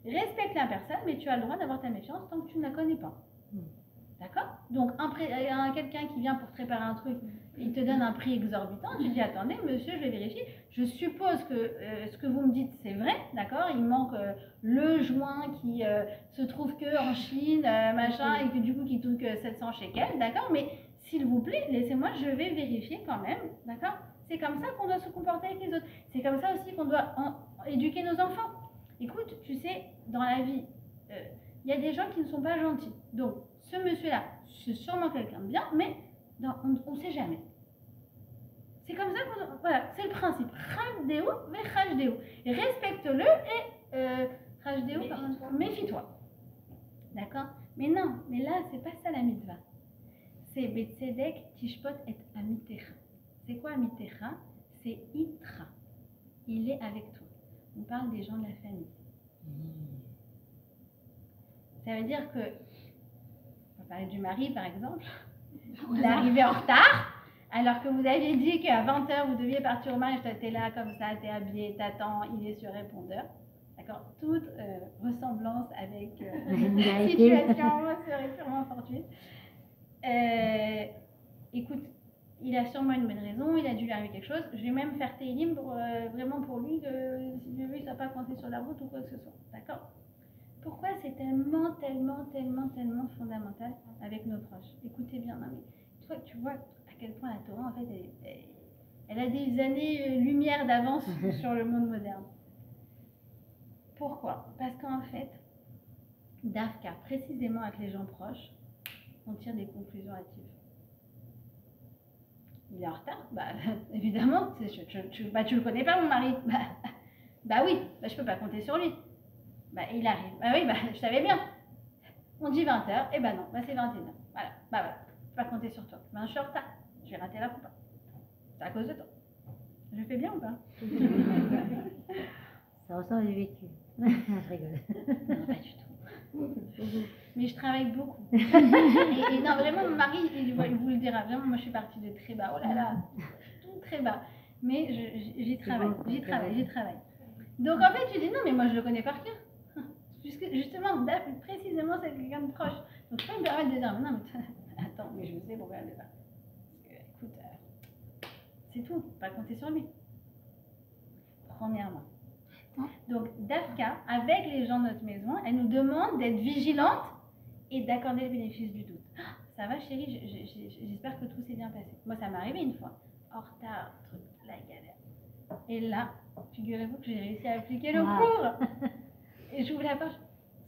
Respecte la personne, mais tu as le droit d'avoir ta méfiance tant que tu ne la connais pas. D'accord? Donc, quelqu'un qui vient pour te préparer un truc, il te donne un prix exorbitant, tu dis attendez, monsieur, je vais vérifier. Je suppose que ce que vous me dites, c'est vrai, d'accord? Il manque le joint qui se trouve qu'en Chine, machin, et que du coup, qui coûte que 700 shekels, d'accord? Mais s'il vous plaît, laissez-moi, je vais vérifier quand même, d'accord? C'est comme ça qu'on doit se comporter avec les autres. C'est comme ça aussi qu'on doit éduquer nos enfants. Écoute, tu sais, dans la vie, il y a des gens qui ne sont pas gentils. Donc, ce monsieur-là, c'est sûrement quelqu'un de bien, mais on ne sait jamais. C'est comme ça qu'on... Voilà, c'est le principe. Chavdeu vechashdeu. Respecte-le et... Chavdeu, méfie-toi. D'accord? Mais non, mais là, c'est pas ça la mitzvah. C'est Betzedek Tishpot et Amitecha. C'est quoi Amitecha? C'est Itra. Il est avec toi. On parle des gens de la famille. Ça veut dire que, on va parler du mari par exemple, il est arrivé en retard, alors que vous aviez dit qu'à 20h vous deviez partir au mariage, t'es là comme ça, t'es habillé, t'attends, il est sur répondeur. D'accord? Toute ressemblance avec situation serait purement fortuite. Écoute, il a sûrement une bonne raison, il a dû lui arriver quelque chose. Je vais même faire Télim vraiment pour lui, si lui ne soit pas coincé sur la route ou quoi que ce soit. D'accord? Pourquoi c'est tellement fondamental avec nos proches? Écoutez bien, non mais toi, tu vois à quel point la Torah, en fait, elle a des années-lumière d'avance sur le monde moderne. Pourquoi? Parce qu'en fait, Dafka, précisément avec les gens proches, on tire des conclusions hâtives. Il est en retard? Bah, évidemment, tu le connais pas, mon mari? Bah oui, je peux pas compter sur lui. Bah, il arrive. Bah oui, je savais bien. On dit 20h, et bah non, c'est 21h. Voilà, voilà, je peux pas compter sur toi. Je suis en retard, je vais rater la coupe. C'est à cause de toi. Je fais bien ou pas? Ça ressort du vécu. Je rigole. Non, pas du tout. Mais je travaille beaucoup. et non, vraiment, mon mari, il vous le dira. Vraiment, moi, je suis partie de très bas. Oh là là, tout très bas. Mais j'y travaille, j'y travaille. Donc, en fait, tu dis non, mais moi, je le connais par cœur. Justement, précisément, c'est quelqu'un de proche. Donc, je peux me permettre de dire non, mais attends, mais je sais pourquoi elle est là. Écoute, c'est tout, pas compter sur lui. Premièrement. Donc, Dafka, avec les gens de notre maison, elle nous demande d'être vigilante et d'accorder le bénéfice du doute. Ça va, chérie, j'espère que tout s'est bien passé. Moi, ça m'est arrivé une fois. En retard, truc, la galère. Et là, figurez-vous que j'ai réussi à appliquer le cours. Et j'ouvre la porte.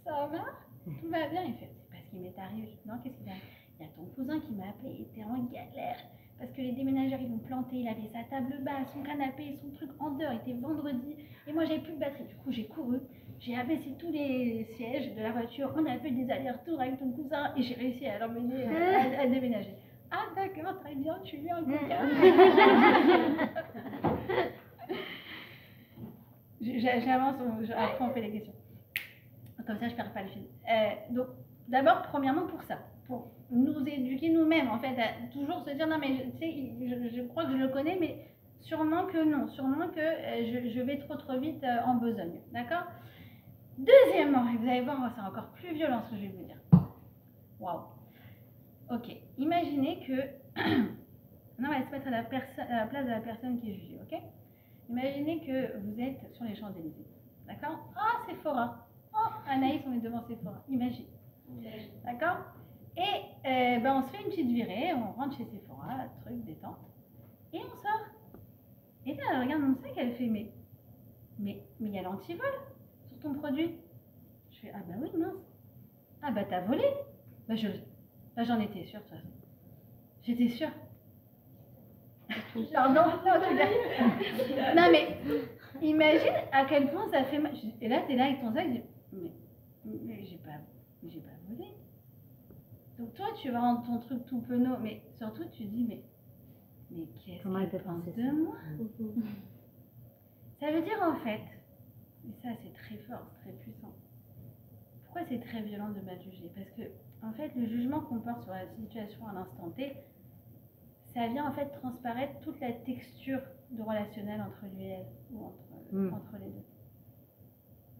Ça va? Tout va bien? Il fait, c'est parce qu'il m'est arrivé. Je dis, non, qu'est-ce qu'il a? Il y a ton cousin qui m'a appelé, il était en galère. Parce que les déménageurs, ils l'ont planté, il avait sa table basse, son canapé, son truc en dehors, il était vendredi, et moi j'avais plus de batterie. Du coup, j'ai couru, j'ai abaissé tous les sièges de la voiture, on a fait des allers-retours avec ton cousin, et j'ai réussi à l'emmener à déménager. Ah d'accord, très bien, tu lui un coca. J'avance, après on fait les questions. Comme ça, je perds pas le fil. Donc, d'abord, premièrement, pour ça. Pour nous éduquer nous-mêmes, en fait, à toujours se dire non mais tu sais, je crois que je le connais, mais sûrement que non, sûrement que je vais trop vite en besogne, d'accord? Deuxièmement, et vous allez voir, c'est encore plus violent ce que je vais vous dire. Waouh. Ok, imaginez que non, on va se mettre à la place de la personne qui est jugée, ok? Imaginez que vous êtes sur les Champs-Élysées, d'accord? Ah, Sephora. Oh, Anaïs, on est devant Sephora. Imagine, d'accord? Et on se fait une petite virée, on rentre chez Sephora, truc détente, et on sort. Et là, elle regarde mon sac, elle fait mais il y a l'antivol sur ton produit. Je fais ah bah oui, mince. Ah bah t'as volé. J'en étais sûre de toute façon. J'étais sûre. Pardon, non mais imagine à quel point ça fait mal. Et là t'es là avec ton sac, mais Donc toi, tu vas rendre ton truc tout penaud, mais surtout tu dis, mais qu'est-ce Comment elle peut qu'elle pense penser de ça? moi? Ça veut dire en fait, et ça c'est très fort, c'est très puissant. Pourquoi c'est très violent de mal juger? Parce que en fait, le jugement qu'on porte sur la situation à l'instant T, ça vient en fait transparaître toute la texture de relationnel entre lui et elle, ou entre les deux.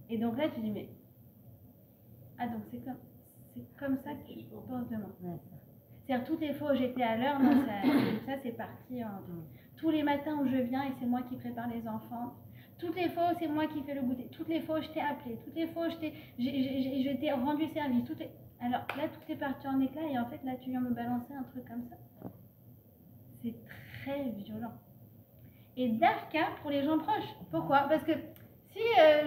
Et donc là, tu dis, mais ah, donc c'est comme ça que tu penses de moi. Ouais. C'est-à-dire toutes les fois où j'étais à l'heure, non, ça c'est parti. Hein. Tous les matins où je viens et c'est moi qui prépare les enfants. Toutes les fois où c'est moi qui fais le goûter. Toutes les fois où je t'ai appelé. Toutes les fois où je t'ai rendu service. Alors là, tout est parti en éclats et en fait, là, tu viens me balancer un truc comme ça. C'est très violent. Et d'Arca pour les gens proches. Pourquoi? Parce que si,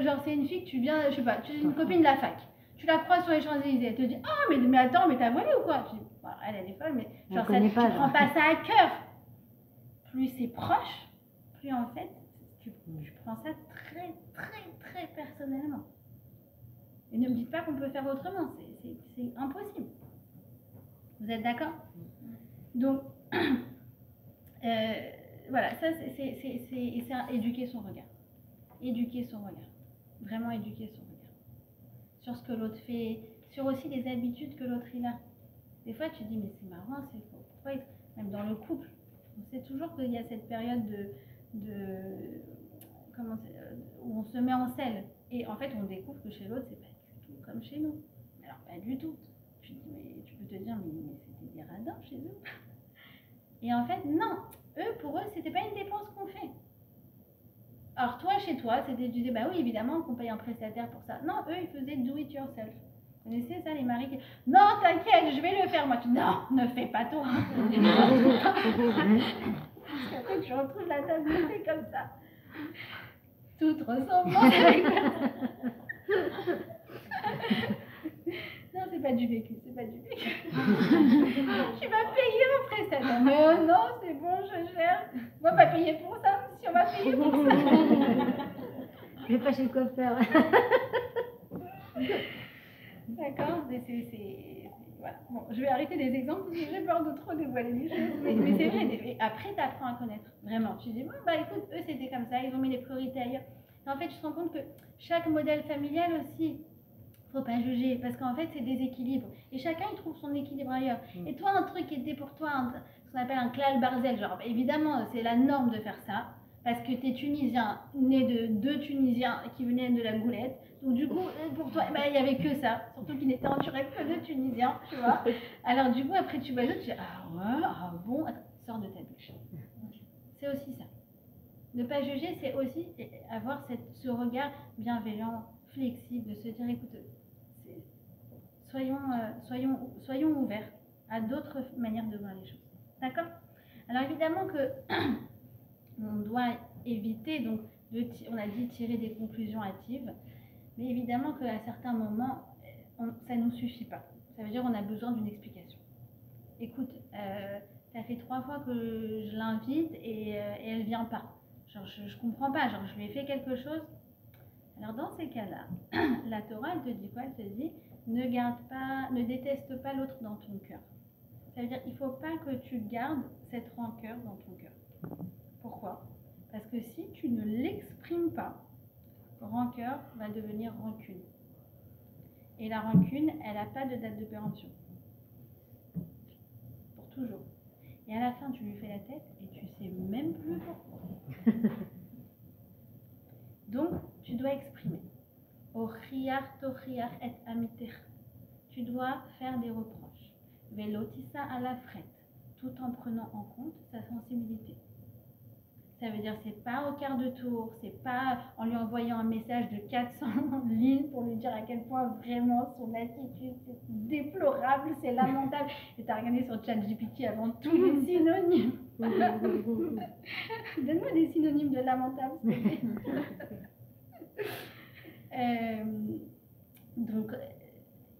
genre, c'est une fille que tu viens, je sais pas, tu es une copine de la fac. Tu la croises sur les Champs-Élysées, elle te dit « Oh, mais attends, mais t'as volé ou quoi ?» Tu dis bon, « Elle est folle, mais genre, tu prends pas ça à cœur. » Plus c'est proche, plus en fait, tu prends ça très, très, très personnellement. Et ne me dites pas qu'on peut faire autrement, c'est impossible. Vous êtes d'accord? Donc, voilà, ça c'est éduquer son regard. Éduquer son regard. Vraiment éduquer son regard. Sur ce que l'autre fait, sur aussi les habitudes que l'autre il a. Des fois tu dis mais c'est marrant, c'est pourquoi même dans le couple, on sait toujours qu'il y a cette période où on se met en selle et en fait on découvre que chez l'autre c'est pas du tout comme chez nous. Alors pas du tout. Tu dis mais tu peux te dire mais c'était des radins chez eux. Et en fait non, pour eux c'était pas une dépense qu'on fait. Alors toi, chez toi, c'était, tu disais, bah oui, évidemment qu'on paye un prestataire pour ça. Non, eux, ils faisaient do it yourself. Vous connaissez ça, les maris qui... Non, t'inquiète, je vais le faire. Moi, tu dis, non, ne fais pas toi. Parce qu'après, tu retrouves la table montée comme ça. Toute ressemblance avec Non, c'est pas du vécu, c'est pas du vécu. Tu vas payer mon prestataire. Mais non, c'est bon, je gère. On va pas payer pour ça, si on va payer pour ça. Je vais pas chez le coiffeur. D'accord, voilà. Bon, je vais arrêter les exemples parce que j'ai peur de trop dévoiler les choses. Mais c'est vrai, et après tu apprends à connaître. Vraiment, tu dis, bon, bah écoute, eux c'était comme ça, ils ont mis les priorités ailleurs. Et en fait, tu te rends compte que chaque modèle familial aussi, faut pas juger, parce qu'en fait c'est des équilibres. Et chacun il trouve son équilibre ailleurs. Et toi, un truc qui était pour toi, ce qu'on appelle un klal barzel, genre évidemment c'est la norme de faire ça. Parce que tu es tunisien, né de 2 Tunisiens qui venaient de la Goulette. Donc du coup, pour toi, il n'y avait que ça. Surtout qu'il n'était entouré que de Tunisiens, tu vois. Alors du coup, après tu vois les autres, tu dis, ah ouais, ah bon, attends, sors de ta bouche. C'est aussi ça. Ne pas juger, c'est aussi avoir ce regard bienveillant, flexible, de se dire, écoute, soyons ouverts à d'autres manières de voir les choses. D'accord? Alors évidemment que... on doit éviter, donc, on a dit tirer des conclusions hâtives, mais évidemment qu'à certains moments, ça ne nous suffit pas. Ça veut dire qu'on a besoin d'une explication. Écoute, ça fait 3 fois que je l'invite et elle ne vient pas. Genre, je ne comprends pas, genre, je lui ai fait quelque chose. Alors, dans ces cas-là, la Torah, elle te dit quoi? Elle te dit, ne déteste pas l'autre dans ton cœur. Ça veut dire, il ne faut pas que tu gardes cette rancœur dans ton cœur. Pourquoi? Parce que si tu ne l'exprimes pas, rancœur va devenir rancune. Et la rancune, elle n'a pas de date de péremption. Pour toujours. Et à la fin, tu lui fais la tête et tu sais même plus pourquoi. Donc, tu dois exprimer. Tu dois faire des reproches. Velotissa à la frette, tout en prenant en compte sa sensibilité. Ça veut dire c'est pas au quart de tour, c'est pas en lui envoyant un message de 400 lignes pour lui dire à quel point vraiment son attitude c'est déplorable, c'est lamentable. Et t'as regardé sur ChatGPT avant tous les synonymes. Donne-moi des synonymes de lamentable, s'il te plaît. Donc,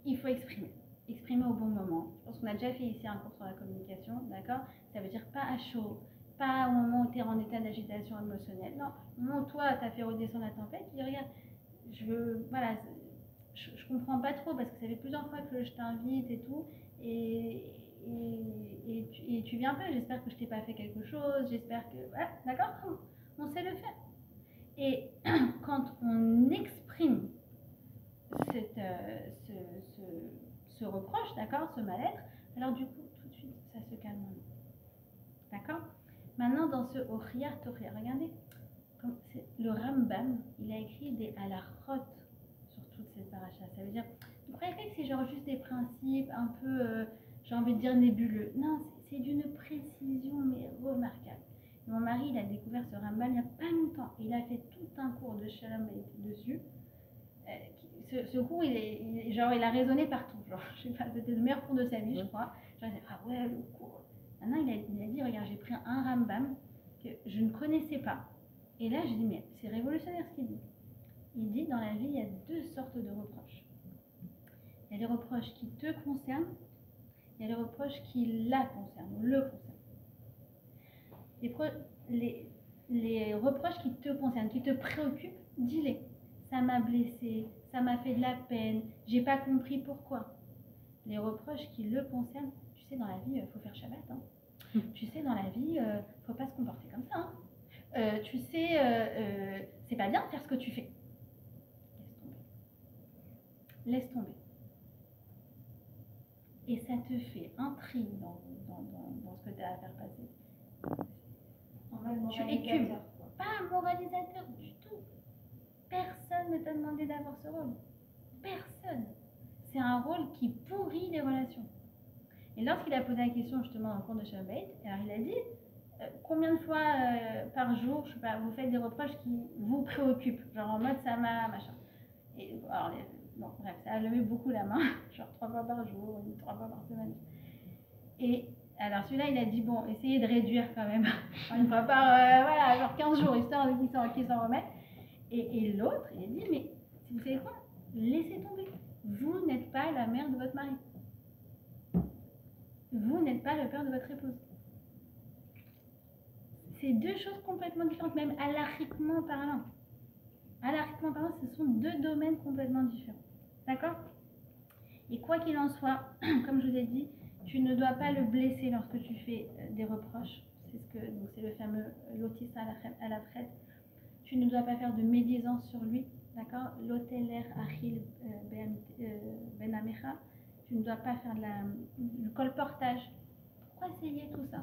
il faut exprimer. Exprimer au bon moment. Je pense qu'on a déjà fait ici un cours sur la communication, d'accord? Ça veut dire pas à chaud. Pas au moment où tu es en état d'agitation émotionnelle. Non, au moment où toi, tu as fait redescendre la tempête, tu dis, regarde, je comprends pas trop parce que ça fait plusieurs fois que je t'invite et tout. et tu viens pas, j'espère que je t'ai pas fait quelque chose, j'espère que... Voilà, d'accord? On sait le faire. Et quand on exprime ce reproche, d'accord, ce mal-être, alors du coup, tout de suite, ça se calme en nous. D'accord? Maintenant, dans ce Ochiyar Tochiyar, regardez, le Rambam, il a écrit des halachot sur toute cette paracha. Ça veut dire, vous croyez que c'est genre juste des principes un peu, j'ai envie de dire nébuleux. Non, c'est d'une précision, mais remarquable. Mon mari, il a découvert ce Rambam il n'y a pas longtemps. Il a fait tout un cours de Shalom dessus. Ce cours, il a résonné partout. Genre, je sais pas, c'était le meilleur cours de sa vie, je crois. Genre, ah ouais, le cours. Maintenant, il a dit, regarde, j'ai pris un Rambam que je ne connaissais pas. Et là, je dis, mais c'est révolutionnaire ce qu'il dit. Il dit, dans la vie, il y a deux sortes de reproches. Il y a les reproches qui te concernent, il y a les reproches qui la concernent, ou le concernent. Les reproches qui te concernent, qui te préoccupent, dis-les. Ça m'a blessé, ça m'a fait de la peine, j'ai pas compris pourquoi. Les reproches qui le concernent, tu sais, dans la vie, il faut faire Shabbat. Hein. Tu sais, dans la vie, faut pas se comporter comme ça. Hein. Tu sais, c'est pas bien de faire ce que tu fais. Laisse tomber. Et ça te fait un tri dans ce que tu as à faire passer. Tu écumes. Pas un moralisateur du tout. Personne ne t'a demandé d'avoir ce rôle. Personne. C'est un rôle qui pourrit les relations. Et lorsqu'il a posé la question justement en cours de Shabbat, alors il a dit combien de fois par jour, je sais pas, vous faites des reproches qui vous préoccupent, genre en mode ça m'a machin. Et alors, bon, bref, ça a levé beaucoup la main, genre 3 fois par jour, 3 fois par semaine. Et alors celui-là, il a dit bon, essayez de réduire quand même, une fois par, voilà, genre 15 jours, histoire qu'ils s'en remettent. Et l'autre, il a dit mais vous savez quoi, laissez tomber. Vous n'êtes pas la mère de votre mari. Vous n'êtes pas le père de votre épouse. C'est deux choses complètement différentes, même halachiquement parlant. Halachiquement parlant, ce sont deux domaines complètement différents. D'accord? Et quoi qu'il en soit, comme je vous ai dit, tu ne dois pas le blesser lorsque tu fais des reproches. C'est le fameux lotis à la frette. Tu ne dois pas faire de médisance sur lui. D'accord? L'oteler achil ben amecha. Tu ne dois pas faire du colportage. Pourquoi essayer tout ça?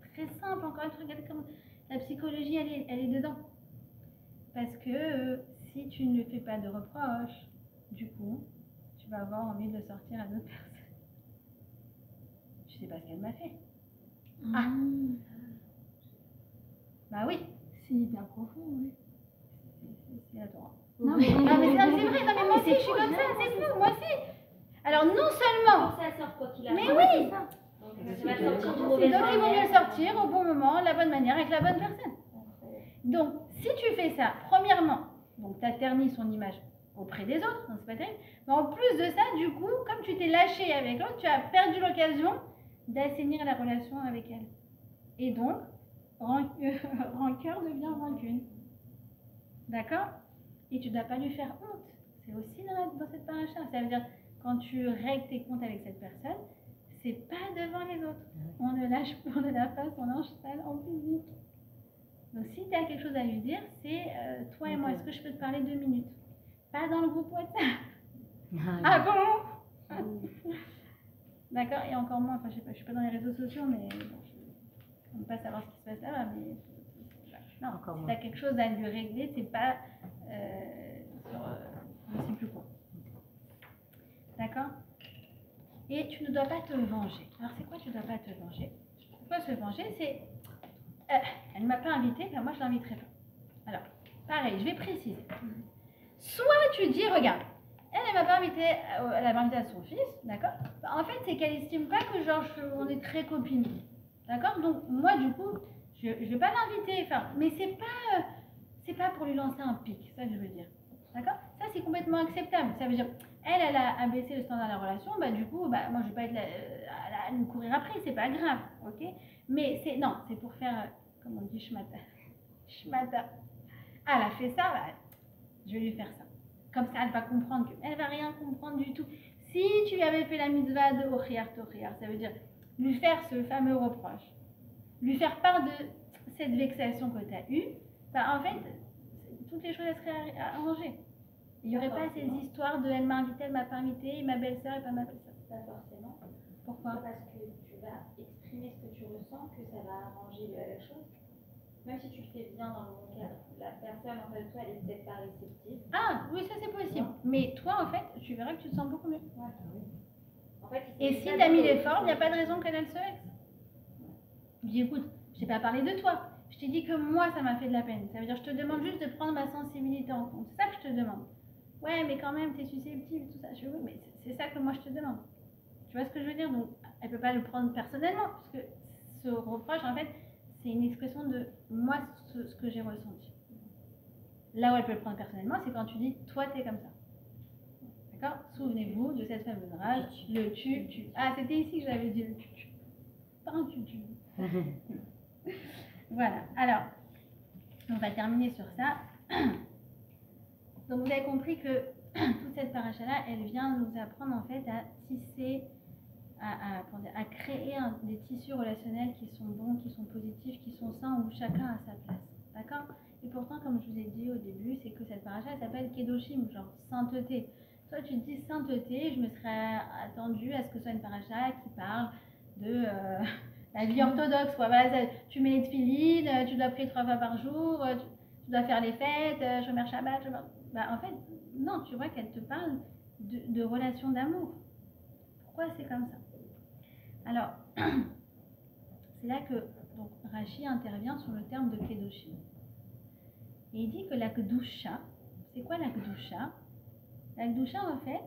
C'est très simple, encore une fois, regardez comment la psychologie, elle est dedans. Parce que si tu ne fais pas de reproches, du coup, tu vas avoir envie de le sortir à d'autres personnes. Je sais pas ce qu'elle m'a fait. Ah! Bah oui! C'est hyper profond, oui. C'est adorable. Non, mais c'est vrai, non, mais moi aussi, je suis comme ça, c'est fou, moi aussi! Alors, non seulement. Ça sort quoi qu'il a. Mais oui! Donc il va sortir du Donc, mauvais il vaut mieux le sortir au bon moment, de la bonne manière, avec la bonne personne. Donc, si tu fais ça, premièrement, donc tu as terni son image auprès des autres, donc c'est pas terrible. Mais en plus de ça, du coup, comme tu t'es lâché avec l'autre, tu as perdu l'occasion d'assainir la relation avec elle. Et donc, rancœur devient rancune. D'accord? Et tu ne dois pas lui faire honte. C'est aussi dans cette paracha. Ça veut dire, quand tu règles tes comptes avec cette personne, c'est pas devant les autres. On ne lâche pas la face, on enchaîne en public. Donc si tu as quelque chose à lui dire, c'est toi et moi, est-ce que je peux te parler 2 minutes? Pas dans le groupe WhatsApp. Ah bon? D'accord? Et encore moins, enfin je sais pas, je suis pas dans les réseaux sociaux, mais bon, on ne peut pas savoir ce qui se passe là-bas, mais non, encore si tu as quelque chose à lui régler, c'est pas c'est plus court. D'accord? Et tu ne dois pas te venger. Alors c'est quoi tu ne dois pas te venger? Pourquoi se venger? C'est elle ne m'a pas invité, ben moi je ne l'inviterai pas. Alors, pareil, je vais préciser. Soit tu dis, regarde, elle m'a pas invité, elle m'a invité à son fils, d'accord? En fait, c'est qu'elle estime pas que genre on est très copines, d'accord? Donc moi du coup, je vais pas l'inviter, enfin, mais c'est pas pour lui lancer un pic, c'est ça que je veux dire, d'accord? Ça c'est complètement acceptable. Ça veut dire, elle a abaissé le standard de la relation, bah du coup, bah moi je vais pas être à nous courir après, c'est pas grave, ok? Mais c'est pour faire, comme on dit, schmata. Schmata. Ah, elle a fait ça, bah, je vais lui faire ça. Comme ça, elle va comprendre qu'elle va rien comprendre du tout. Si tu lui avais fait la mitzvah de Ochiar Tochiar, ça veut dire lui faire ce fameux reproche, lui faire part de cette vexation que tu as eue, bah en fait, toutes les choses elles seraient arrangées. Il n'y aurait pas ces histoires de elle m'a invité, elle m'a pas invité, ma belle-sœur et pas ma belle-sœur. Pas forcément. Pourquoi? Parce que tu vas exprimer ce que tu ressens, que ça va arranger la chose. Même si tu le fais bien dans le bon cadre, la personne en face de toi, elle est peut-être pas réceptive. Ah, oui, ça c'est possible. Mais toi, en fait, tu verras que tu te sens beaucoup mieux. Ouais. En fait, Et si tu as mis l'effort, il n'y a pas de raison qu'elle se vexe. Je dis, écoute, je t'ai pas parlé de toi. Je t'ai dit que moi, ça m'a fait de la peine. Ça veut dire, je te demande juste de prendre ma sensibilité en compte. C'est ça que je te demande. Ouais, mais quand même, t'es susceptible, tout ça. Je dis, oui, mais c'est ça que moi, je te demande. Tu vois ce que je veux dire? Donc, elle peut pas le prendre personnellement. Parce que ce reproche, en fait, c'est une expression de moi, ce que j'ai ressenti. Là où elle peut le prendre personnellement, c'est quand tu dis, toi, t'es comme ça. D'accord? Souvenez-vous de cette fameuse rage, le tu. Ah, c'était ici que j'avais dit le tu. Pas un tu. Voilà. Alors, on va terminer sur ça. Donc, vous avez compris que toute cette paracha-là, elle vient nous apprendre en fait à tisser, à créer des tissus relationnels qui sont bons, qui sont positifs, qui sont sains, où chacun a sa place. D'accord? Et pourtant, comme je vous ai dit au début, c'est que cette paracha, elle s'appelle Kedoshim, genre sainteté. Toi, tu te dis sainteté, je me serais attendue à ce que ce soit une paracha qui parle de la vie orthodoxe. Quoi. Voilà, tu mets les tefilines, tu dois prier 3 fois par jour, tu dois faire les fêtes, Shomer Shabbat. Bah, en fait, non, tu vois qu'elle te parle de relations d'amour. Pourquoi c'est comme ça? Alors, c'est là que donc, Rashi intervient sur le terme de Kedoshim. Et il dit que la Kedusha, c'est quoi la Kedusha? La Kedusha, en fait,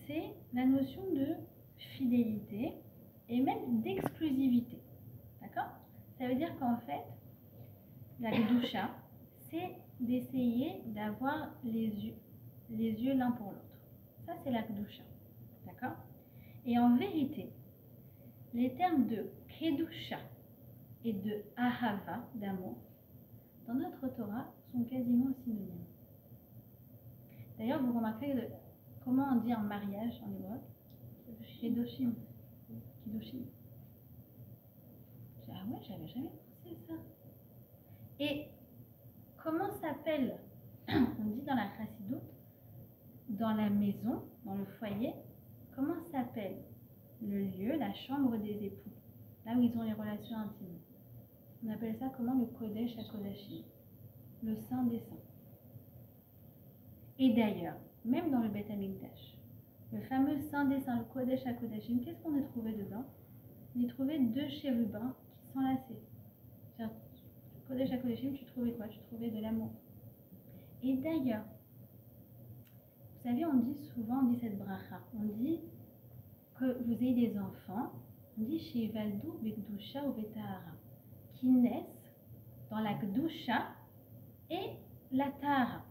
c'est la notion de fidélité et même d'exclusivité. D'accord? Ça veut dire qu'en fait, la Kedusha, c'est d'essayer d'avoir les yeux l'un pour l'autre. Ça, c'est la Kedusha. D'accord? Et en vérité, les termes de Kedusha et de Ahava, d'amour, dans notre Torah, sont quasiment synonymes. D'ailleurs, vous remarquerez comment on dit en mariage en hébreu? Kedoshim. Kedoshim. Ah ouais, j'avais jamais pensé à ça. Et comment s'appelle, on dit dans la Chassidoute, dans la maison, dans le foyer, comment s'appelle le lieu, la chambre des époux, là où ils ont les relations intimes? On appelle ça comment? Le Kodesh HaKodashim, le Saint des Saints. Et d'ailleurs, même dans le Beth Amikdash, le fameux Saint des Saints, le Kodesh HaKodashim, qu'est-ce qu'on a trouvé dedans? On a trouvé 2 chérubins qui s'enlaçaient. Le Kodesh HaKodashim, tu trouvais quoi? Tu trouvais de l'amour. Et d'ailleurs, vous savez, on dit souvent, on dit cette bracha, on dit que vous ayez des enfants, on dit chez Valdu, Bekdusha ou Betahara, qui naissent dans la Kdusha et la Tahara.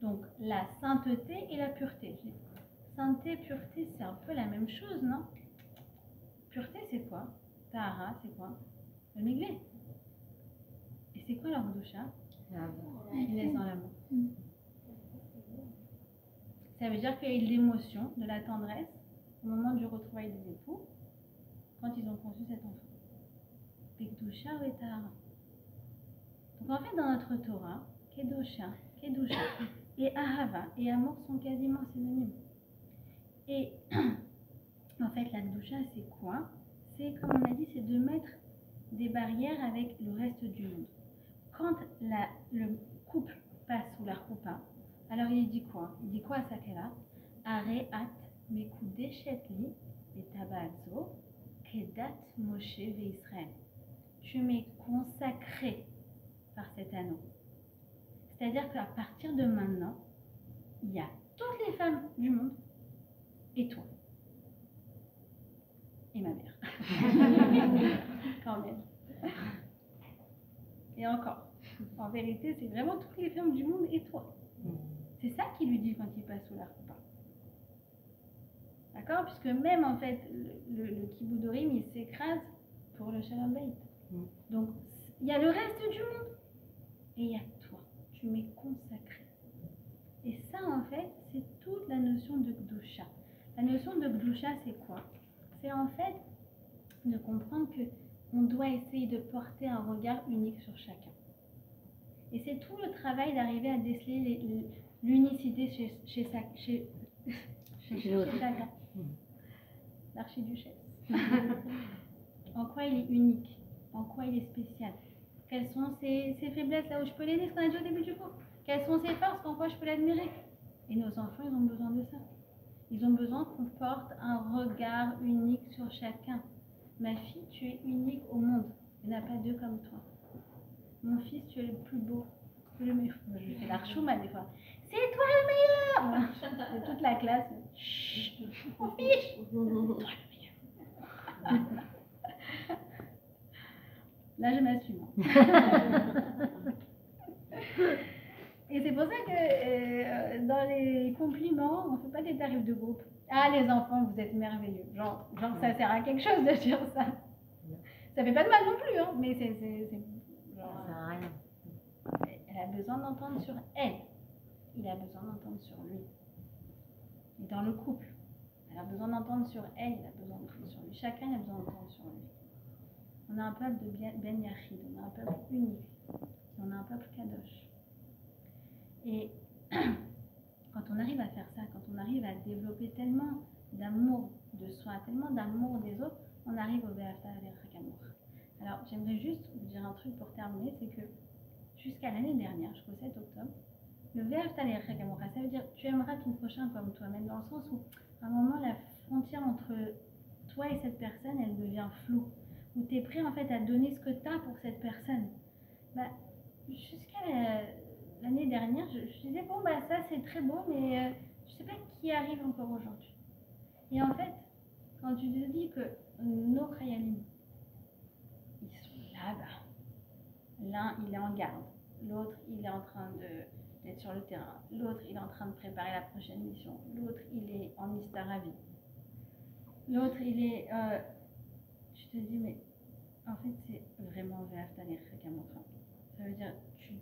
Donc la sainteté et la pureté. Sainteté, pureté, c'est un peu la même chose, non? Pureté, c'est quoi? Tahara, c'est quoi? Le miglé. Et c'est quoi leur Kdusha? Ils naissent dans l'amour. Ça veut dire qu'il y a eu de l'émotion, de la tendresse au moment du retrouvailles des époux quand ils ont conçu cet enfant. Bekdusha ou Tahara. Donc en fait, dans notre Torah, Kedusha et Ahava et amour sont quasiment synonymes. Et en fait, la Kedusha, c'est quoi? C'est, comme on a dit, c'est de mettre des barrières avec le reste du monde. Quand le couple passe sous la choupa, alors il dit quoi? Il dit quoi à Sakela? Areat mekudeshetli betabazo kedat Moshe veIsraël. Tu m'es consacré par cet anneau. C'est-à-dire qu'à partir de maintenant, il y a toutes les femmes du monde et toi. Et ma mère. Quand même. Et encore. En vérité, c'est vraiment toutes les femmes du monde et toi. C'est ça qu'il lui dit quand il passe sous la roupa. D'accord? Puisque même en fait, le kiboudorim, il s'écrase pour le shalom bayit. Donc, il y a le reste du monde et il y a toi. Tu m'es consacré. Et ça, en fait, c'est toute la notion de Kedusha. La notion de Gdusha, c'est quoi? C'est en fait de comprendre que on doit essayer de porter un regard unique sur chacun. Et c'est tout le travail d'arriver à déceler l'unicité chez chacun. L'archiduchesse. En quoi il est unique? En quoi il est spécial? Quelles sont ses faiblesses, là où je peux l'aider, ce qu'on a dit au début du cours? Quelles sont ses forces, en quoi je peux l'admirer? Et nos enfants, ils ont besoin de ça. Ils ont besoin qu'on porte un regard unique sur chacun. Ma fille, tu es unique au monde. Il n'y en a pas deux comme toi. Mon fils, tu es le plus beau. Le meilleur. Je fais l'archouma des fois. C'est toi le meilleur. Et toute la classe. Chut, mon fils. Toi le meilleur. Là, je m'assume. Et c'est pour ça que dans les compliments, on ne fait pas des tarifs de groupe. Ah, les enfants, vous êtes merveilleux. Genre ça sert à quelque chose de dire ça. Ça fait pas de mal non plus, hein, mais c'est genre, Ça sert à rien. Elle a besoin d'entendre sur elle. Il a besoin d'entendre sur lui. Et dans le couple, elle a besoin d'entendre sur elle, il a besoin d'entendre sur lui. Chacun a besoin d'entendre sur lui. On a un peuple de Ben Yachid, on a un peuple unique, on a un peuple Kadosh. Et quand on arrive à faire ça, quand on arrive à développer tellement d'amour de soi, tellement d'amour des autres, on arrive au Ve'afta Alerech Kamocha. Alors j'aimerais juste vous dire un truc pour terminer, c'est que jusqu'à l'année dernière, jusqu'au 7 octobre, le Ve'afta Alerech Kamocha, ça veut dire tu aimeras ton prochain comme toi-même, dans le sens où à un moment la frontière entre toi et cette personne, elle devient floue, où tu es prêt en fait à donner ce que tu as pour cette personne. Bah, jusqu'à l'année dernière, je disais bon bah ça c'est très beau, mais je sais pas qui arrive encore aujourd'hui. Et en fait, quand tu te dis que nos Khayalim, ils sont là-bas, l'un il est en garde, l'autre il est en train d'être sur le terrain, l'autre il est en train de préparer la prochaine mission, l'autre il est en Istaravi, l'autre il est... tu te dis mais en fait c'est vraiment Ve'afta Alerech Kamocha. Ça veut dire tu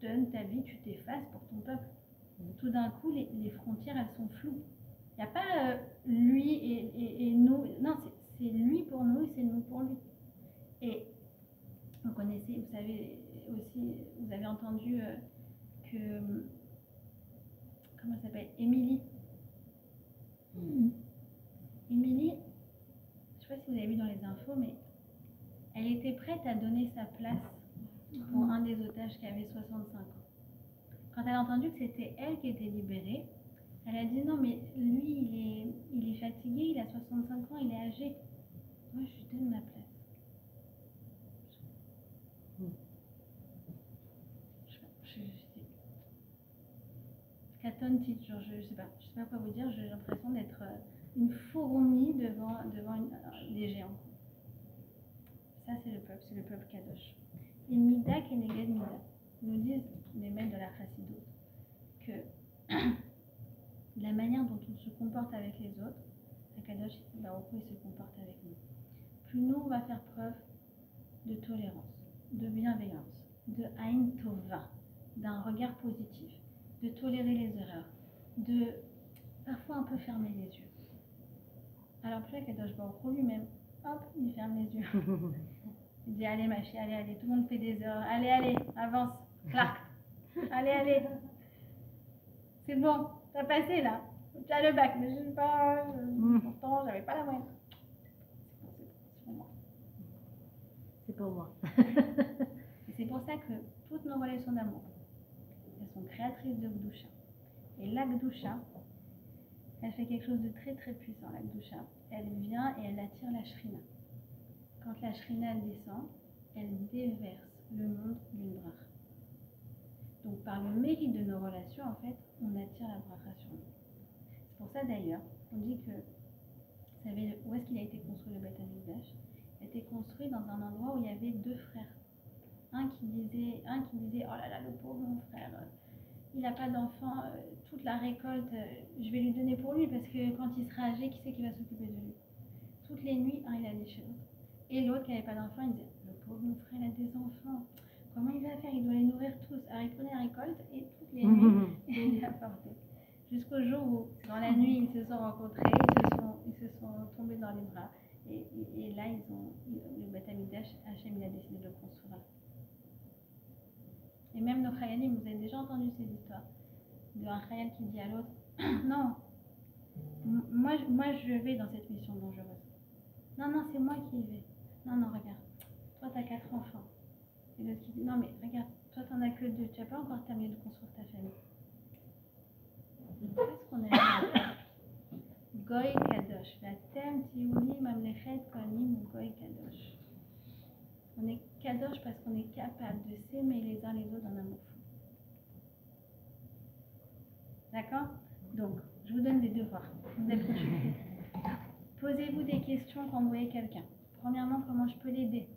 donnes ta vie, tu t'effaces pour ton peuple. Tout d'un coup les frontières elles sont floues. Il n'y a pas lui et nous, non c'est lui pour nous et c'est nous pour lui. Et vous connaissez, vous savez aussi, vous avez entendu que, comment ça s'appelle, Émilie. Émilie, je ne sais pas si vous avez vu dans les infos, mais elle était prête à donner sa place pour un des otages qui avait 65 ans. Quand elle a entendu que c'était elle qui était libérée, elle a dit non mais lui il est fatigué, il a 65 ans, il est âgé. Moi je lui donne ma place. Je catonne-tite, genre je sais pas quoi vous dire, j'ai l'impression d'être une fourmi devant des géants. Ça c'est le peuple Kadosh. Et Mida Keneged Mida, nous disent les maîtres de la Chassidoute que la manière dont on se comporte avec les autres, la Kadosh Baruch Hu, il se comporte avec nous. Plus nous on va faire preuve de tolérance, de bienveillance, de Aïn Tova, d'un regard positif, de tolérer les erreurs, de parfois un peu fermer les yeux. Alors plus la Kadosh Baruch Hu lui-même, hop, il ferme les yeux. Il dit allez ma fille, allez, tout le monde fait des erreurs, allez, avance, Clark, allez, c'est bon, t'as passé là, tu as le bac, mais je sais pas, pourtant j'avais pas la moyenne. C'est pour moi. C'est pour moi. Et c'est pour ça que toutes nos relations d'amour, elles sont créatrices de Gdusha. Et la Gdusha, elle fait quelque chose de très très puissant, la Gdusha. Elle vient et elle attire la Shrina. Quand la Shrina elle descend, elle déverse le monde d'une bracha. Donc par le mérite de nos relations, en fait, on attire la bracha sur nous. C'est pour ça d'ailleurs, on dit que, vous savez, où est-ce qu'il a été construit le Beth Amikdash? Il a été construit dans un endroit où il y avait deux frères. Un qui disait, oh là là, le pauvre mon frère, il n'a pas d'enfant, toute la récolte, je vais lui donner pour lui parce que quand il sera âgé, qui c'est qui va s'occuper de lui? Toutes les nuits, il allait chez l'autre. Et l'autre qui n'avait pas d'enfant, il disait, le pauvre mon frère, il a des enfants. Comment il va faire? Il doit les nourrir tous. Alors il prenait la récolte et toutes les nuits, il les apportait. Jusqu'au jour où, dans la nuit, ils se sont rencontrés, ils se sont tombés dans les bras. Et là, le Beth Amikdash, Hachem, il a décidé de le construire. Et même nos Chayalim, vous avez déjà entendu ces histoires d'un Chayal qui dit à l'autre non, moi je vais dans cette mission dangereuse. Non, c'est moi qui y vais. Non, regarde, toi t'as 4 enfants. Et l'autre qui dit non, mais regarde, toi t'en as que 2, tu n'as pas encore terminé de construire ta famille. Qu'est-ce qu'on a Goy Kadosh, la thème Tiouli Mamlechet Kohanim Goy Kadosh. On est Kadosh parce qu'on est capable de s'aimer les uns les autres en amour fou. D'accord? Donc, je vous donne des devoirs. Vous êtes consultés. Posez-vous des questions quand vous voyez quelqu'un. Premièrement, comment je peux l'aider?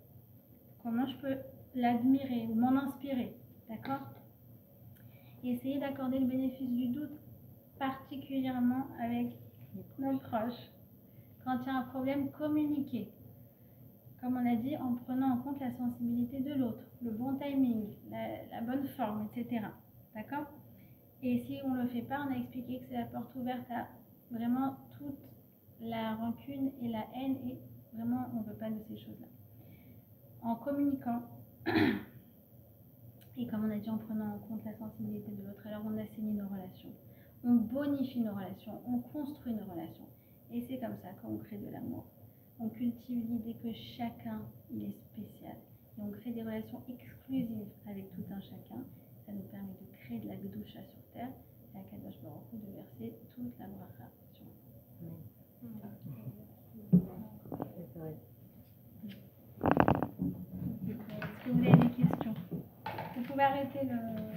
Comment je peux l'admirer ou m'en inspirer? D'accord? Et essayez d'accorder le bénéfice du doute, particulièrement avec nos proches. Quand il y a un problème, communiquez. Comme on a dit, en prenant en compte la sensibilité de l'autre, le bon timing, la bonne forme, etc. D'accord? Et si on ne le fait pas, on a expliqué que c'est la porte ouverte à vraiment toute la rancune et la haine, et vraiment on ne veut pas de ces choses-là. En communiquant, et comme on a dit, en prenant en compte la sensibilité de l'autre, alors on assainit nos relations, on bonifie nos relations, on construit nos relations. Et c'est comme ça qu'on crée de l'amour. On cultive l'idée que chacun, il est spécial. Et on crée des relations exclusives avec tout un chacun. Ça nous permet de créer de la Gdusha sur terre. Et à Kadosh Baruch Hu de verser toute la bracha sur nous. Est-ce que vous avez des questions? Vous pouvez arrêter le...